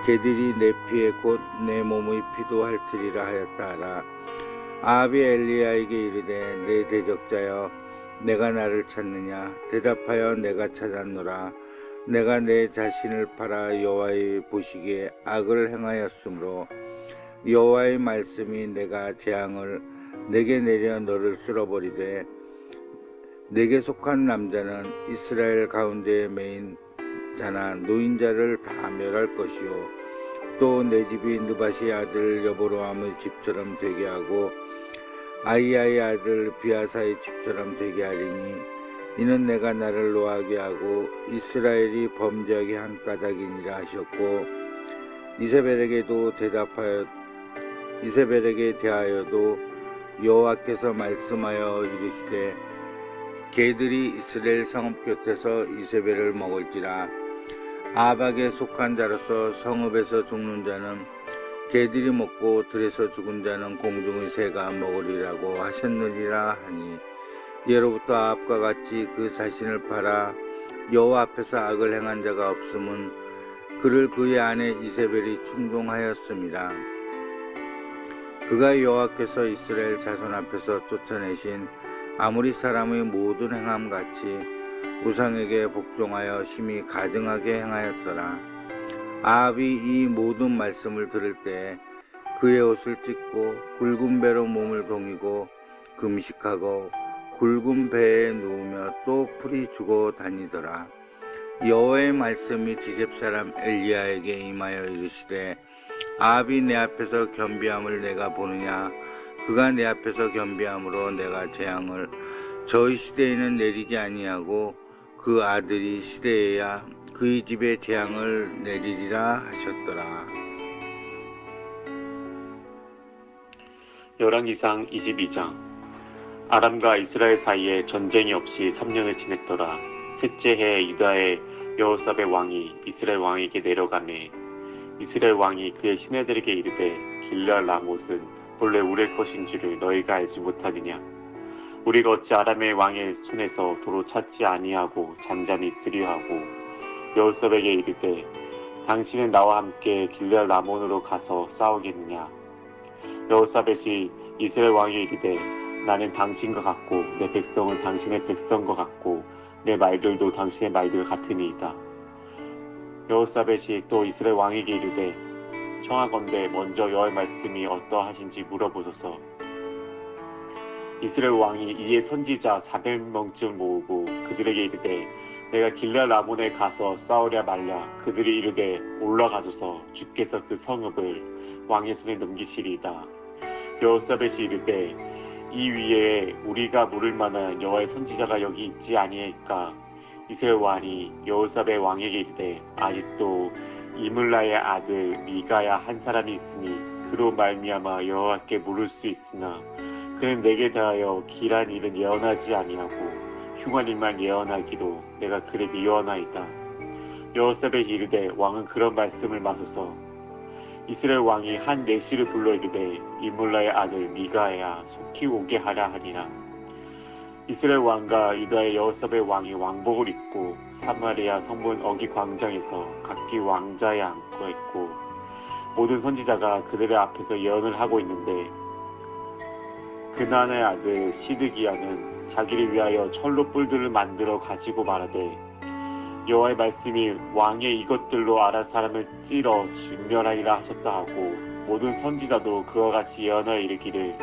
개들이 내 피에 곧 내 몸의 피도 핥으리라 하였다 하라. 아합이 엘리야에게 이르되 내 대적자여 내가 나를 찾느냐. 대답하여 내가 찾았노라. 내가 내 자신을 팔아 여호와의 보시기에 악을 행하였으므로 여호와의 말씀이 내가 재앙을 내게 내려 너를 쓸어버리되 내게 속한 남자는 이스라엘 가운데에 메인 자나 노인자를 다 멸할 것이요 또 내 집이 느바시 아들 여보로함의 집처럼 되게 하고 아이야의 아들 비아사의 집처럼 되게 하리니 이는 내가 나를 노하게 하고 이스라엘이 범죄하게 한 까닭이니라 하셨고 이세벨에게 대하여도 여호와께서 말씀하여 이르시되 개들이 이스라엘 성읍 곁에서 이세벨을 먹을지라. 아합에게 속한 자로서 성읍에서 죽는 자는 개들이 먹고 들에서 죽은 자는 공중의 새가 먹으리라고 하셨느니라 하니 예로부터 아합과 같이 그 자신을 팔아 여호와 앞에서 악을 행한 자가 없음은 그를 그의 아내 이세벨이 충동하였습니다. 그가 여호와께서 이스라엘 자손 앞에서 쫓아내신 아모리 사람의 모든 행함 같이 우상에게 복종하여 심히 가증하게 행하였더라. 아합이 이 모든 말씀을 들을 때 그의 옷을 찢고 굵은 배로 몸을 동이고 금식하고 굵은 배에 누우며 또 풀이 죽어 다니더라. 여호와의 말씀이 디셉 사람 엘리야에게 임하여 이르시되 아합이 내 앞에서 겸비함을 내가 보느냐. 그가 내 앞에서 겸비함으로 내가 재앙을 저희 시대에는 내리지 아니하고 그 아들이 시대에야 그의 집에 재앙을 내리리라 하셨더라. 열왕기상 22장. 아람과 이스라엘 사이에 전쟁이 없이 3년을 지냈더라. 셋째 해에 유다의 여호사밧 왕이 이스라엘 왕에게 내려가매 이스라엘 왕이 그의 시내들에게 이르되 길르앗 라못은 본래 우리의 것인 줄을 너희가 알지 못하느냐. 우리가 어찌 아람의 왕의 손에서 도로 찾지 아니하고 잠잠히 있으려 하고. 여호사밧에게 이르되 당신은 나와 함께 길르앗 라몬으로 가서 싸우겠느냐. 여호사밧이 이스라엘 왕에게 이르되 나는 당신과 같고 내 백성은 당신의 백성과 같고 내 말들도 당신의 말들 같으니이다. 여호사밧이 또 이스라엘 왕에게 이르되 청하건대 먼저 여호와의 말씀이 어떠하신지 물어보소서. 이스라엘 왕이 이에 선지자 400명쯤 모으고 그들에게 이르되 내가 길르앗 라몬에 가서 싸우랴 말랴. 그들이 이르되 올라가소서. 주께서 그 성읍을 왕의 손에 넘기시리이다. 여호사밧이 이르되 이 위에 우리가 물을 만한 여호와의 선지자가 여기 있지 아니하이까. 이스라엘 왕이 여호사밧 왕에게 이르되 아직도 이물라의 아들 미가야 한 사람이 있으니 그로 말미암아 여호와께 물을 수 있으나 그는 내게 대하여 길한 일은 예언하지 아니하고 흉한 일만 예언하기로 내가 그를 미워하나이다. 여호사밧이 이르되 왕은 그런 말씀을 마소서. 이스라엘 왕이 한 내시를 불러 이르되 이물라의 아들 미가야 속히 오게 하라 하니라. 이스라엘 왕과 유다의 여호사밧 왕이 왕복을 입고 사마리아 성문 어기 광장에서 각기 왕자에 앉고 있고 모든 선지자가 그들의 앞에서 예언을 하고 있는데 그나안의 아들 시드기야는 자기를 위하여 철로 뿔들을 만들어 가지고 말하되 여호와의 말씀이 왕의 이것들로 아랍 사람을 찔러 진멸하리라 하셨다 하고 모든 선지자도 그와 같이 예언하여 이르기를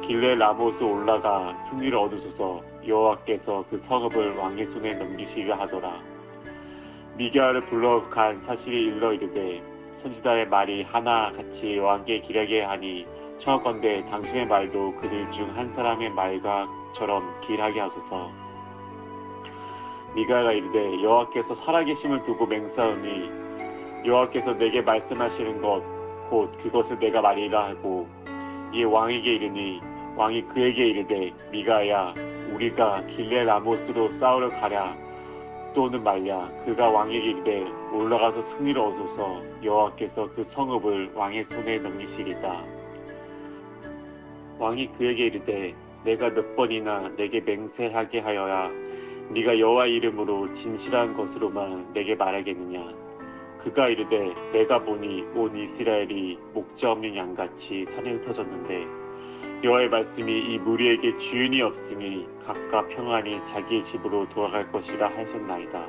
길르앗 라못으로 올라가 승리를 얻으소서. 여호와께서 그 성읍을 왕의 손에 넘기시리라 하더라. 미가를 불러 간 사실이 일러 이르되 선지자의 말이 하나같이 왕께 기라게 하니 청하건대 당신의 말도 그들 중 한 사람의 말과처럼 길하게 하소서. 미가가 이르되 여호와께서 살아계심을 두고 맹세하니 여호와께서 내게 말씀하시는 것 곧 그것을 내가 말이라 하고 이에 왕에게 이르니 왕이 그에게 이르되 미가야 우리가 길르앗 라못으로 싸우러 가랴 또는 말랴. 그가 왕에게 이르되 올라가서 승리를 얻어서 여호와께서 그 성읍을 왕의 손에 넘기시리다. 왕이 그에게 이르되 내가 몇 번이나 내게 맹세하게 하여야 네가 여호와 이름으로 진실한 것으로만 내게 말하겠느냐. 그가 이르되 내가 보니 온 이스라엘이 목자 없는 양같이 산에 흩어졌는데 여호와의 말씀이 이 무리에게 주인이 없으니 각각 평안히 자기의 집으로 돌아갈 것이라 하셨나이다.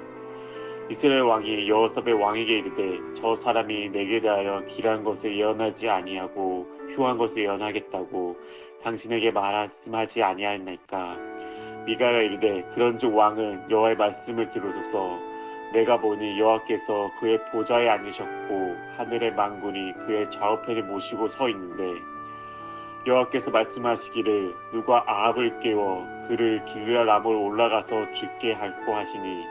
이스라엘 왕이 여호사밧 왕에게 이르되 저 사람이 내게 대하여 길한 것을 예언하지 아니하고 흉한 것을 예언하겠다고 당신에게 말씀하지 아니하였나이까. 미가가 이르되 그런즉 왕은 여호와의 말씀을 들으소서. 내가 보니 여호와께서 그의 보좌에 앉으셨고 하늘의 만군이 그의 좌우편에 모시고 서 있는데 여호와께서 말씀하시기를 누가 아합을 깨워 그를 길르앗 라몬 올라가서 죽게 할고 하시니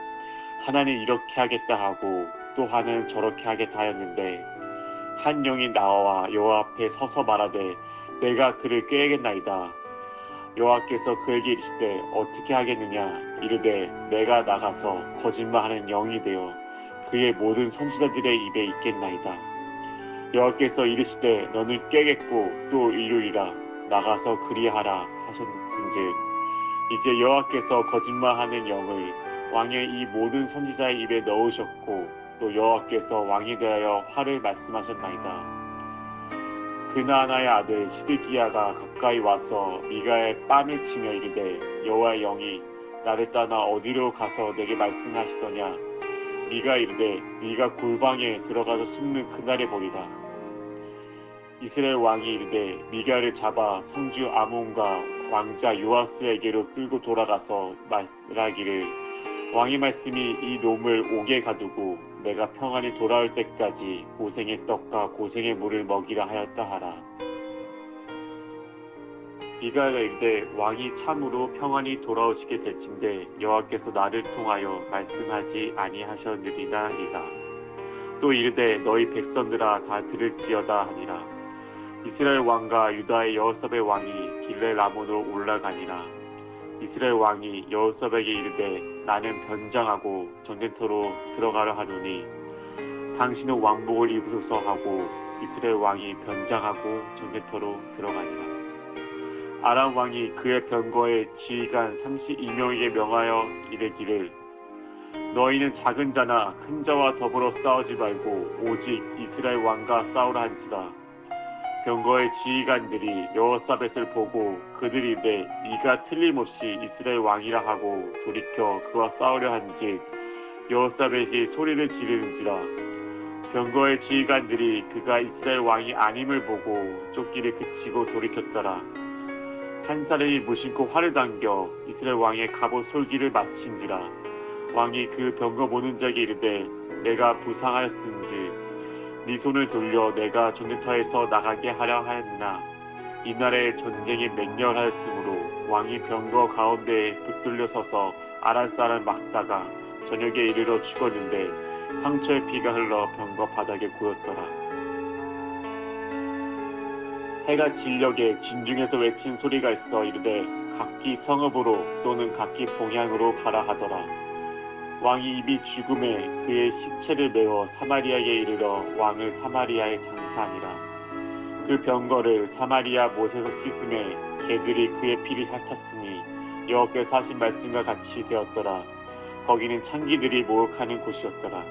하나는 이렇게 하겠다 하고 또 하나는 저렇게 하겠다 하였는데 한 영이 나와 여호와 앞에 서서 말하되 내가 그를 꾀겠나이다. 여호와께서 그에게 이르시되 어떻게 하겠느냐. 이르되 내가 나가서 거짓말하는 영이 되어 그의 모든 선지자들의 입에 있겠나이다. 여호와께서 이르시되 너는 꾀겠고 또 이루리라. 나가서 그리하라 하셨은즉 이제 여호와께서 거짓말하는 영을 왕의 이 모든 선지자의 입에 넣으셨고 또 여호와께서 왕에 대하여 화를 말씀하셨나이다. 그나아나의 아들 시드기야가 가까이 와서 미가의 뺨을 치며 이르되 여호와의 영이 나를 떠나 어디로 가서 내게 말씀하시더냐. 미가 이르되 네가 골방에 들어가서 숨는 그날에 보리라. 이스라엘 왕이 이르되 미가를 잡아 성주 아몬과 왕자 요아스에게로 끌고 돌아가서 말하기를 왕의 말씀이 이 놈을 옥에 가두고 내가 평안히 돌아올 때까지 고생의 떡과 고생의 물을 먹이라 하였다 하라. 미가가 이르되 왕이 참으로 평안히 돌아오시게 될진데 여호와께서 나를 통하여 말씀하지 아니하셨느리나이다. 또 이르되 너희 백성들아 다 들을지어다 하니라. 이스라엘 왕과 유다의 여호사밧 왕이 길레 라몬으로 올라가니라. 이스라엘 왕이 여호사밧에게 이르되 나는 변장하고 전쟁터로 들어가려 하노니 당신은 왕복을 입으소서 하고 이스라엘 왕이 변장하고 전쟁터로 들어가니라. 아람 왕이 그의 병거에 지휘관 32명에게 명하여 이르기를 너희는 작은 자나 큰 자와 더불어 싸우지 말고 오직 이스라엘 왕과 싸우라 한지라. 병거의 지휘관들이 여호사밧을 보고 그들이 이르되 네가 틀림없이 이스라엘 왕이라 하고 돌이켜 그와 싸우려 한즉 여호사밧이 소리를 지르는지라. 병거의 지휘관들이 그가 이스라엘 왕이 아님을 보고 쫓기를 그치고 돌이켰더라. 한 사람이 무심코 활을 당겨 이스라엘 왕의 갑옷 솔기를 마친지라. 왕이 그 병거 보는 자에게 이르되 내가 부상하였은지 네 손을 돌려 내가 전쟁터에서 나가게 하려 하였나. 이날에 전쟁이 맹렬하였으므로 왕이 병거 가운데에 붙들려 서서 아람 사람 막다가 저녁에 이르러 죽었는데 상처의 피가 흘러 병거 바닥에 고였더라. 해가 진녘에 진중에서 외친 소리가 있어 이르되 각기 성읍으로 또는 각기 동향으로 가라 하더라. 왕이 입이 죽음에 그의 시체를 메워 사마리아에 이르러 왕을 사마리아에 장사하니라. 그 병거를 사마리아 못에서 씻음에 개들이 그의 피를 핥았으니 여호와께서 하신 말씀과 같이 되었더라. 거기는 창기들이 모욕하는 곳이었더라.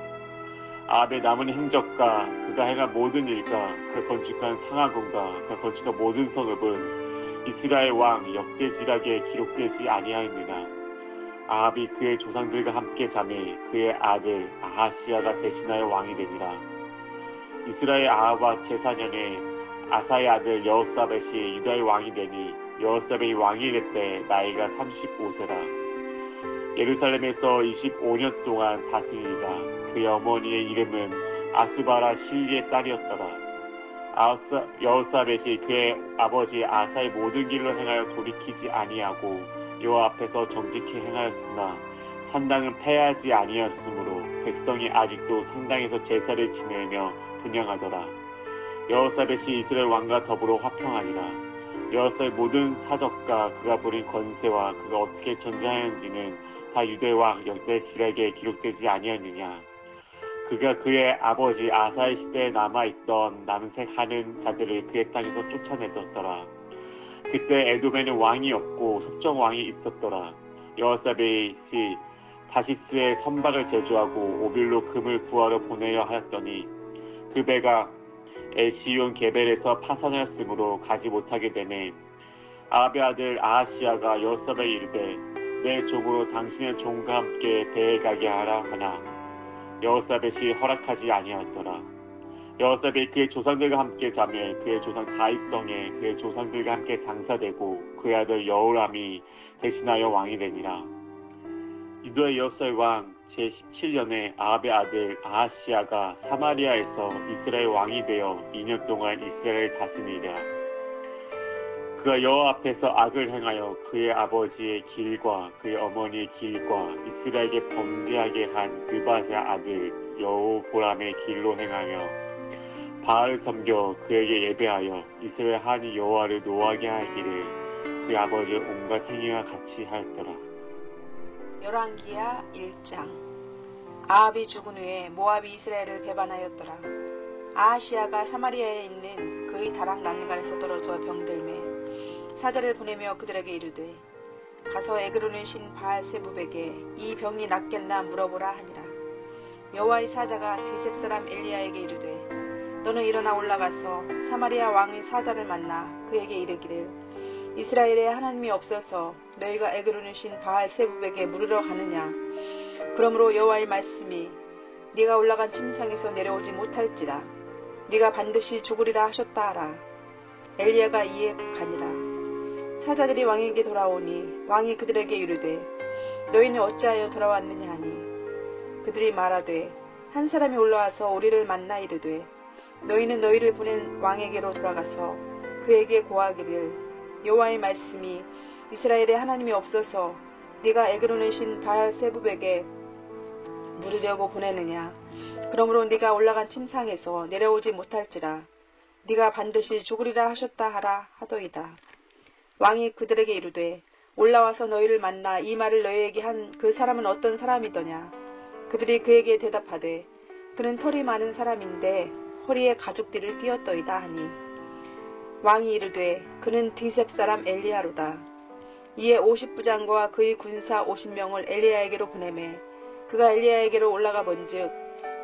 아합의 남은 행적과 그가 행한 모든 일과 그 건축한 상하궁과 그 건축한 모든 성읍은 이스라엘 왕 역대지락에 기록되지 아니하였느냐. 아합이 그의 조상들과 함께 잠에 그의 아들 아하시야가 대신하여 왕이 되니라. 이스라엘 아합과 제4년에 아사의 아들 여호사밧이 유다의 왕이 되니 여호사밧이 왕이 될 때 나이가 35세라. 예루살렘에서 25년 동안 다스리니라. 그의 어머니의 이름은 아스바라 실리의 딸이었더라. 여호사밧이 그의 아버지 아사의 모든 길로 행하여 돌이키지 아니하고 여호와 앞에서 정직히 행하였으나 산당은 패하지 아니하였으므로 백성이 아직도 산당에서 제사를 지내며 분향하더라. 여호사밧이 이스라엘 왕과 더불어 화평하니라. 여호사의 모든 사적과 그가 부린 권세와 그가 어떻게 전쟁하였는지는 다 유대 왕 역대지락에 기록되지 아니하였느냐. 그가 그의 아버지 아사의 시대에 남아있던 남색하는 자들을 그의 땅에서 쫓아내었더라. 그때 에돔에는 왕이 없고 속정왕이 있었더라. 여호사밧이 다시스에 선박을 제조하고 오빌로 금을 구하러 보내려 하였더니 그 배가 엘시온 게벨에서 파산하였으므로 가지 못하게 되매 아합의 아들 아하시야가 여호사밧에 이르되 내 종으로 당신의 종과 함께 배에 가게 하라 하나 여호사밧이 허락하지 아니하였더라. 여호사밧이 그의 조상들과 함께 자매 그의 조상 다윗성에 그의 조상들과 함께 장사되고 그의 아들 여호람이 대신하여 왕이 되니라. 유다의 여호사의 왕 제17년에 아합의 아들 아하시야가 사마리아에서 이스라엘 왕이 되어 2년 동안 이스라엘을 다스리니라. 그가 여호와 앞에서 악을 행하여 그의 아버지의 길과 그의 어머니의 길과 이스라엘에게 범죄하게 한 느밧의 아들 여호보람의 길로 행하며 바알을 섬겨 그에게 예배하여 이스라엘 하나님 여호와를 노하게 하기를 그의 아버지의 온갖 행위와 같이 하였더라. 열왕기야 1장. 아합이 죽은 후에 모압이 이스라엘을 배반하였더라. 아하시야가 사마리아에 있는 그의 다락 난간에서 떨어져 병들매 사자를 보내며 그들에게 이르되 가서 에그론의 신 바알세붑에게 이 병이 낫겠나 물어보라 하니라. 여호와의 사자가 디셉 사람 엘리야에게 이르되 너는 일어나 올라가서 사마리아 왕의 사자를 만나 그에게 이르기를 이스라엘에 하나님이 없어서 너희가 에그론의 신 바알세붑에게 물으러 가느냐. 그러므로 여호와의 말씀이 네가 올라간 침상에서 내려오지 못할지라 네가 반드시 죽으리라 하셨다 하라. 엘리야가 이에 가니라. 사자들이 왕에게 돌아오니 왕이 그들에게 이르되 너희는 어찌하여 돌아왔느냐 하니 그들이 말하되 한 사람이 올라와서 우리를 만나 이르되 너희는 너희를 보낸 왕에게로 돌아가서 그에게 고하기를 여호와의 말씀이 이스라엘에 하나님이 없어서 네가 에그론의 신 바알세붑에게 물으려고 보내느냐. 그러므로 네가 올라간 침상에서 내려오지 못할지라 네가 반드시 죽으리라 하셨다 하라 하더이다. 왕이 그들에게 이르되 올라와서 너희를 만나 이 말을 너희에게 한 그 사람은 어떤 사람이더냐. 그들이 그에게 대답하되 그는 털이 많은 사람인데 허리에 가죽띠를 띄었더이다 하니 왕이 이르되 그는 디셉 사람 엘리야로다. 이에 50부장과 그의 군사 50명을 엘리야에게로 보내매 그가 엘리야에게로 올라가 본즉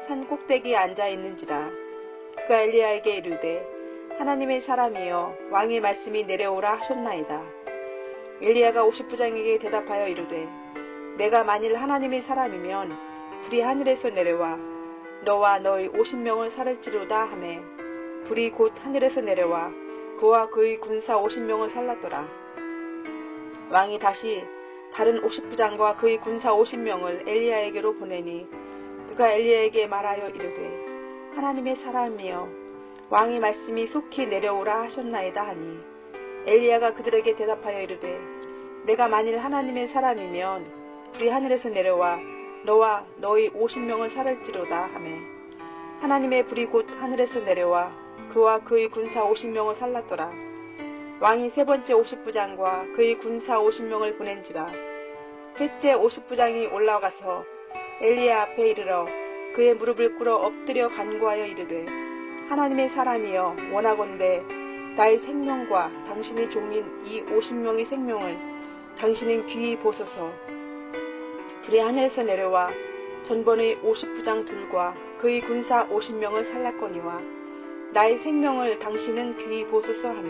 산 꼭대기에 앉아 있는지라. 그가 엘리야에게 이르되 하나님의 사람이여 왕의 말씀이 내려오라 하셨나이다. 엘리야가 50부장에게 대답하여 이르되 내가 만일 하나님의 사람이면 불이 하늘에서 내려와 너와 너희 50명을 살을지로다 하매 불이 곧 하늘에서 내려와 그와 그의 군사 50명을 살랐더라. 왕이 다시 다른 50부장과 그의 군사 50명을 엘리야에게로 보내니 그가 엘리야에게 말하여 이르되 하나님의 사람이여 왕의 말씀이 속히 내려오라 하셨나이다 하니 엘리야가 그들에게 대답하여 이르되 내가 만일 하나님의 사람이면 불이 하늘에서 내려와 너와 너희 50명을 살을지로다 하매 하나님의 불이 곧 하늘에서 내려와 그와 그의 군사 50명을 살랐더라. 왕이 세 번째 50부장과 그의 군사 50명을 보낸지라. 셋째 50부장이 올라가서 엘리야 앞에 이르러 그의 무릎을 꿇어 엎드려 간구하여 이르되 하나님의 사람이여 원하건대 나의 생명과 당신의 종인 이 50명의 생명을 당신은 귀히 보소서. 불이 하늘에서 내려와 전번의 50부장 둘과 그의 군사 50명을 살랐거니와 나의 생명을 당신은 귀히 보소서 하매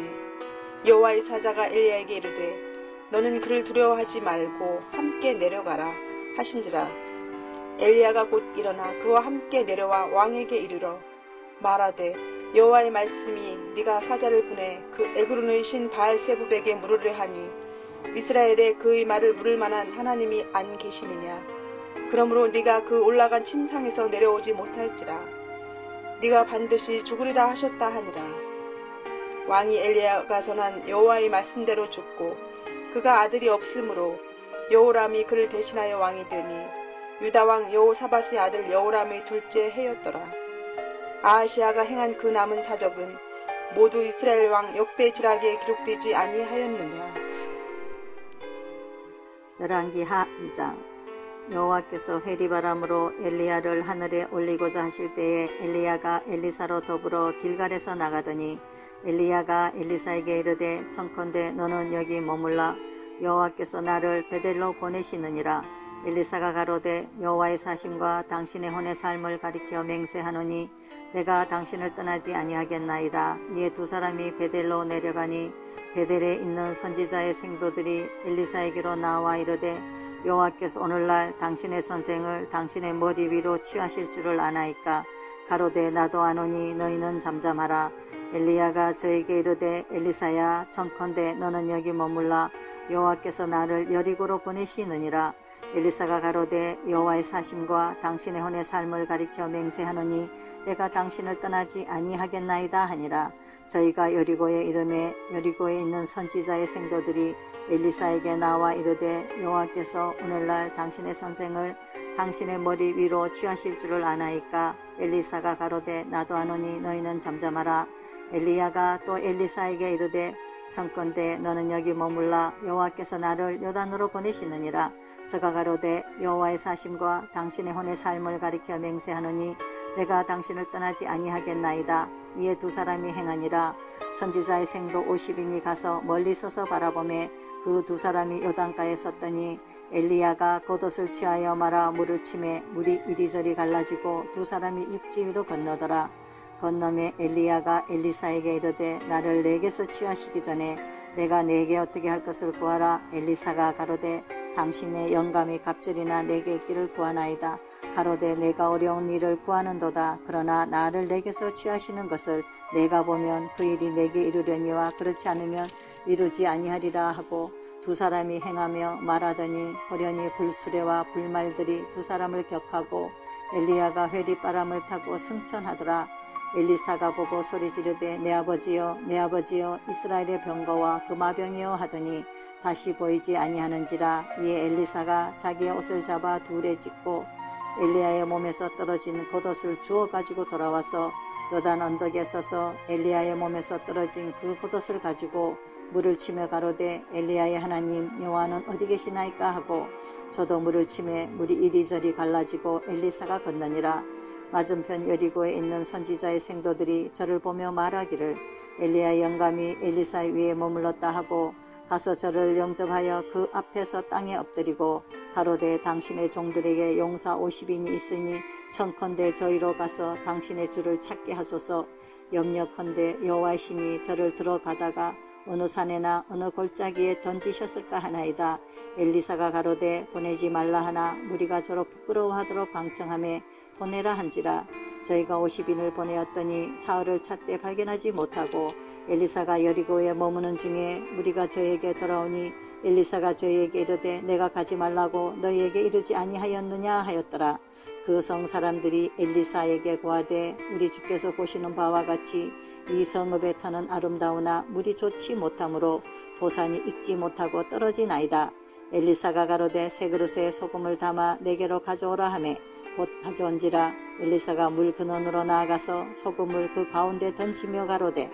여호와의 사자가 엘리야에게 이르되 너는 그를 두려워하지 말고 함께 내려가라 하신지라. 엘리야가 곧 일어나 그와 함께 내려와 왕에게 이르러 말하되 여호와의 말씀이 네가 사자를 보내 그 에그론의 신 바알세붑에게 물으려 하니 이스라엘에 그의 말을 물을 만한 하나님이 안 계시느냐. 그러므로 네가 그 올라간 침상에서 내려오지 못할지라 네가 반드시 죽으리라 하셨다 하니라. 왕이 엘리야가 전한 여호와의 말씀대로 죽고 그가 아들이 없으므로 여호람이 그를 대신하여 왕이 되니 유다왕 여호사밧의 아들 여호람의 둘째 해였더라. 아하시아가 행한 그 남은 사적은 모두 이스라엘 왕 역대 지략에 기록되지 아니하였느냐. 열왕기 하 2장. 여호와께서 회리바람으로 엘리야를 하늘에 올리고자 하실 때에 엘리야가 엘리사로 더불어 길갈에서 나가더니 엘리야가 엘리사에게 이르되 청컨대 너는 여기 머물라 여호와께서 나를 베델로 보내시느니라. 엘리사가 가로되 여호와의 사심과 당신의 혼의 삶을 가리켜 맹세하노니 내가 당신을 떠나지 아니하겠나이다. 이에 두 사람이 베델로 내려가니 베델에 있는 선지자의 생도들이 엘리사에게로 나와 이르되 여호와께서 오늘날 당신의 선생을 당신의 머리 위로 취하실 줄을 아나이까. 가로되 나도 아노니 너희는 잠잠하라. 엘리야가 저에게 이르되 엘리사야 청컨대 너는 여기 머물라 여호와께서 나를 여리고로 보내시느니라. 엘리사가 가로되 여호와의 사심과 당신의 혼의 삶을 가리켜 맹세하노니 내가 당신을 떠나지 아니하겠나이다 하니라. 저희가 여리고에 이르매 여리고에 있는 선지자의 생도들이 엘리사에게 나와 이르되 여호와께서 오늘날 당신의 선생을 당신의 머리 위로 취하실 줄을 아나이까. 엘리사가 가로되 나도 아노니 너희는 잠잠하라. 엘리야가 또 엘리사에게 이르되 청컨대 너는 여기 머물라 여호와께서 나를 요단으로 보내시느니라. 저가 가로되 여호와의 사심과 당신의 혼의 삶을 가리켜 맹세하노니 내가 당신을 떠나지 아니하겠나이다. 이에 두 사람이 행하니라. 선지자의 생도 50인이 가서 멀리 서서 바라보매 그 두 사람이 요단가에 섰더니 엘리야가 겉옷을 취하여 말아 물을 치매 물이 이리저리 갈라지고 두 사람이 육지 위로 건너더라. 건너매 엘리야가 엘리사에게 이르되 나를 내게서 취하시기 전에 내가 내게 어떻게 할 것을 구하라. 엘리사가 가로되 당신의 영감이 갑절이나 내게 있기를 구하나이다. 가로되 내가 어려운 일을 구하는도다. 그러나 나를 내게서 취하시는 것을 내가 보면 그 일이 내게 이르려니와 그렇지 않으면 이루지 아니하리라 하고 두 사람이 행하며 말하더니 호련히 불수레와 불말들이 두 사람을 격하고 엘리야가 회리바람을 타고 승천하더라. 엘리사가 보고 소리 지르되 내 아버지여 내 아버지여 이스라엘의 병거와 그 마병이여 하더니 다시 보이지 아니하는지라. 이에 엘리사가 자기의 옷을 잡아 둘에 찢고 엘리야의 몸에서 떨어진 겉옷을 주워 가지고 돌아와서 요단 언덕에 서서 엘리야의 몸에서 떨어진 그 겉옷을 가지고 물을 치며 가로되 엘리야의 하나님 여호와는 어디 계시나이까 하고 저도 물을 치매 물이 이리저리 갈라지고 엘리사가 건너니라. 맞은편 여리고에 있는 선지자의 생도들이 저를 보며 말하기를 엘리야의 영감이 엘리사 위에 머물렀다 하고 가서 저를 영접하여 그 앞에서 땅에 엎드리고 가로되 당신의 종들에게 용사 50인이 있으니 청컨대 저희로 가서 당신의 주를 찾게 하소서. 염려컨대 여호와의 신이 저를 들어가다가 어느 산에나 어느 골짜기에 던지셨을까 하나이다. 엘리사가 가로되 보내지 말라 하나 무리가 저로 부끄러워하도록 방청하며 보내라 한지라. 저희가 50인을 보내었더니 사흘을 찾되 발견하지 못하고 엘리사가 여리고에 머무는 중에 무리가 저에게 돌아오니 엘리사가 저희에게 이르되 내가 가지 말라고 너희에게 이르지 아니하였느냐 하였더라. 그 성 사람들이 엘리사에게 고하되 우리 주께서 보시는 바와 같이 이 성읍의 터는 아름다우나 물이 좋지 못하므로 도산이 익지 못하고 떨어지나이다. 엘리사가 가로되 새 그릇에 소금을 담아 내게로 가져오라 하매 곧 가져온지라. 엘리사가 물 근원으로 나아가서 소금을 그 가운데 던지며 가로되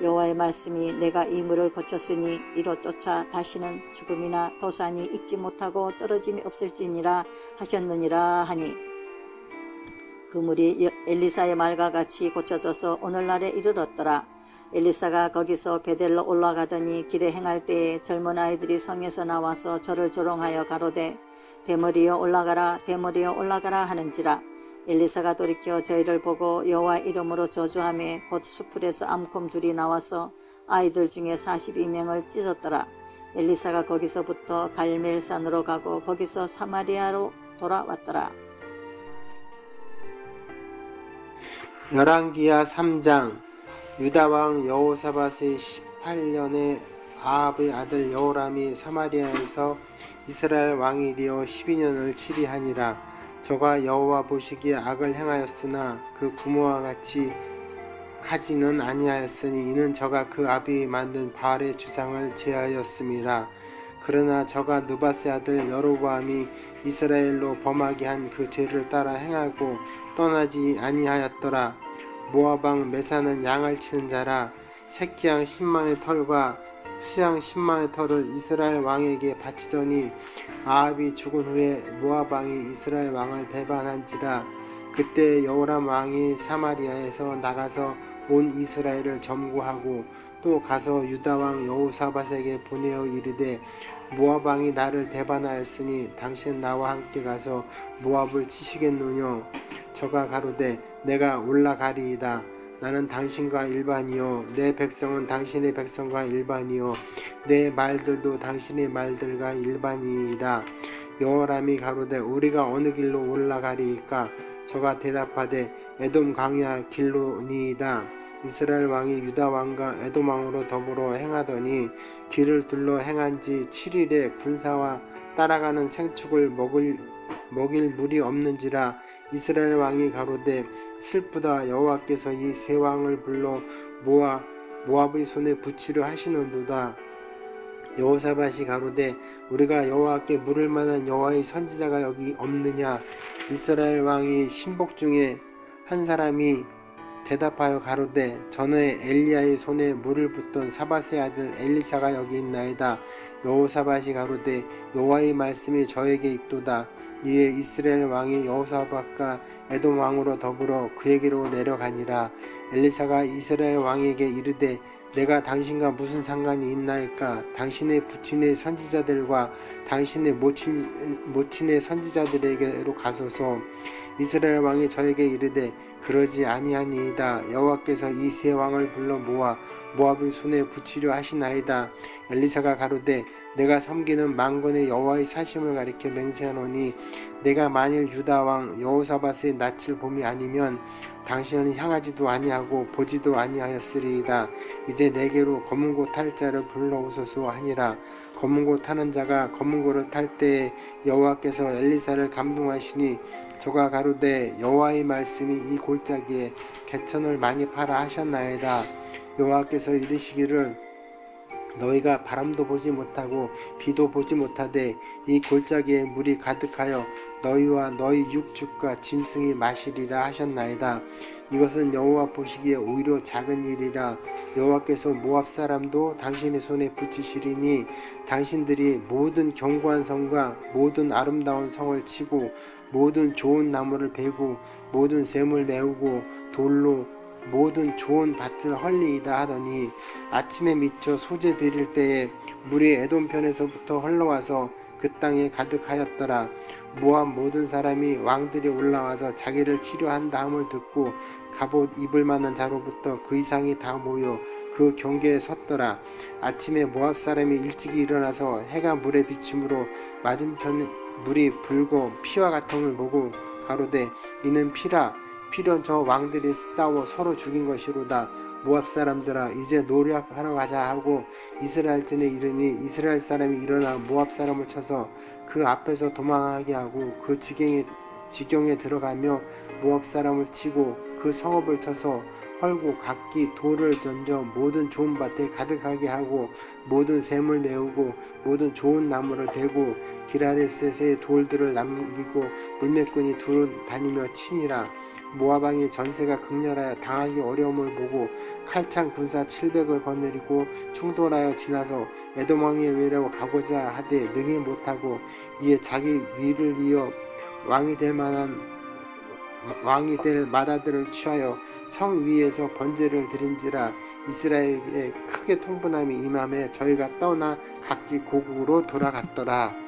여호와의 말씀이 내가 이 물을 거쳤으니 이로 쫓아 다시는 죽음이나 도산이 익지 못하고 떨어짐이 없을지니라 하셨느니라 하니 그 물이 엘리사의 말과 같이 고쳐져서 오늘날에 이르렀더라. 엘리사가 거기서 베델로 올라가더니 길에 행할 때에 젊은 아이들이 성에서 나와서 저를 조롱하여 가로되 대머리여 올라가라 대머리여 올라가라 하는지라. 엘리사가 돌이켜 저희를 보고 여호와 이름으로 저주하며 곧 수풀에서 암콤 둘이 나와서 아이들 중에 42명을 찢었더라. 엘리사가 거기서부터 갈멜산으로 가고 거기서 사마리아로 돌아왔더라. 열왕기하 3장. 유다왕 여호사밧의 18년에 아합의 아들 여호람이 사마리아에서 이스라엘 왕이 되어 12년을 치리하니라. 저가 여호와 보시기에 악을 행하였으나 그 부모와 같이 하지는 아니하였으니 이는 저가 그 아비 만든 바알의 주상을 제하였음이라. 그러나 저가 느밧의 아들 여로보암이 이스라엘로 범하게 한 그 죄를 따라 행하고 떠나지 아니하였더라. 모압왕 메사는 양을 치는 자라. 새끼양 10만의 털과 수양 10만의 털을 이스라엘 왕에게 바치더니 아합이 죽은 후에 모압 왕이 이스라엘 왕을 배반한지라. 그때 여호람 왕이 사마리아에서 나가서 온 이스라엘을 점거하고 또 가서 유다 왕 여호사밧에게 보내어 이르되 모압 왕이 나를 배반하였으니 당신 나와 함께 가서 모압을 치시겠느뇨. 저가 가로되 내가 올라가리이다. 나는 당신과 일반이요 내 백성은 당신의 백성과 일반이요 내 말들도 당신의 말들과 일반이이다. 여호람이 가로되 우리가 어느 길로 올라가리이까. 저가 대답하되 에돔 광야 길로니이다. 이스라엘 왕이 유다 왕과 에돔 왕으로 더불어 행하더니 길을 둘러 행한 지 7일에 군사와 따라가는 생축을 먹일 물이 없는지라. 이스라엘 왕이 가로되 슬프다. 여호와께서 이 세 왕을 불러 모압의 손에 붙이려 하시는도다. 여호사밧이 가로되 우리가 여호와께 물을 만한 여호와의 선지자가 여기 없느냐. 이스라엘 왕이 신복 중에 한 사람이 대답하여 가로되 전에 엘리야의 손에 물을 붓던 사밧의 아들 엘리사가 여기 있나이다. 여호사밧이 가로되 여호와의 말씀이 저에게 있도다. 이에 이스라엘 왕이 여호사밧과 에돔 왕으로 더불어 그에게로 내려가니라. 엘리사가 이스라엘 왕에게 이르되 내가 당신과 무슨 상관이 있나이까? 당신의 부친의 선지자들과 당신의 모친의 선지자들에게로 가소서. 이스라엘 왕이 저에게 이르되 그러지 아니하니이다. 여호와께서 이 세 왕을 불러 모아 모압의 손에 붙이려 하시나이다. 엘리사가 가로되 내가 섬기는 만군의 여호와의 사심을 가리켜 맹세하노니 내가 만일 유다 왕 여호사밧의 낯을 봄이 아니면 당신을 향하지도 아니하고 보지도 아니하였으리이다. 이제 내게로 검은고 탈 자를 불러오소서 하니라. 검은고 타는 자가 검은고를 탈 때에 여호와께서 엘리사를 감동하시니 저가 가로되 여호와의 말씀이 이 골짜기에 개천을 많이 파라 하셨나이다. 여호와께서 이르시기를 너희가 바람도 보지 못하고 비도 보지 못하되 이 골짜기에 물이 가득하여 너희와 너희 육축과 짐승이 마시리라 하셨나이다. 이것은 여호와 보시기에 오히려 작은 일이라. 여호와께서 모압 사람도 당신의 손에 붙이시리니 당신들이 모든 견고한 성과 모든 아름다운 성을 치고 모든 좋은 나무를 베고 모든 샘을 메우고 돌로 모든 좋은 밭을 헐리이다 하더니 아침에 미쳐 소재 드릴 때에 물이 에돔편에서부터 흘러와서 그 땅에 가득하였더라. 모압 모든 사람이 왕들이 올라와서 자기를 치료한 다음을 듣고 갑옷 입을 만한 자로부터 그 이상이 다 모여 그 경계에 섰더라. 아침에 모압 사람이 일찍이 일어나서 해가 물에 비침으로 맞은편 물이 붉고 피와 같음을 보고 가로되 이는 피라. 피로 저 왕들이 싸워 서로 죽인 것이로다. 모압 사람들아 이제 노력하러 가자 하고 이스라엘 튼에 이르니 이스라엘 사람이 일어나 모압 사람을 쳐서 그 앞에서 도망하게 하고 그 지경에 들어가며 모압 사람을 치고 그 성읍을 쳐서 헐고 각기 돌을 던져 모든 좋은 밭에 가득하게 하고 모든 샘을 메우고 모든 좋은 나무를 대고 기라레셋의 돌들을 남기고 물매꾼이 두루 다니며 치니라. 모압 왕의 전세가 극렬하여 당하기 어려움을 보고 칼창 군사 700을 거느리고 충돌하여 지나서 에돔 왕의 외로 가고자 하되 능히 못하고 이에 자기 위를 이어 왕이 될 마다들을 취하여 성 위에서 번제를 드린지라. 이스라엘에 크게 통분함이 임함에 저희가 떠나 각기 고국으로 돌아갔더라.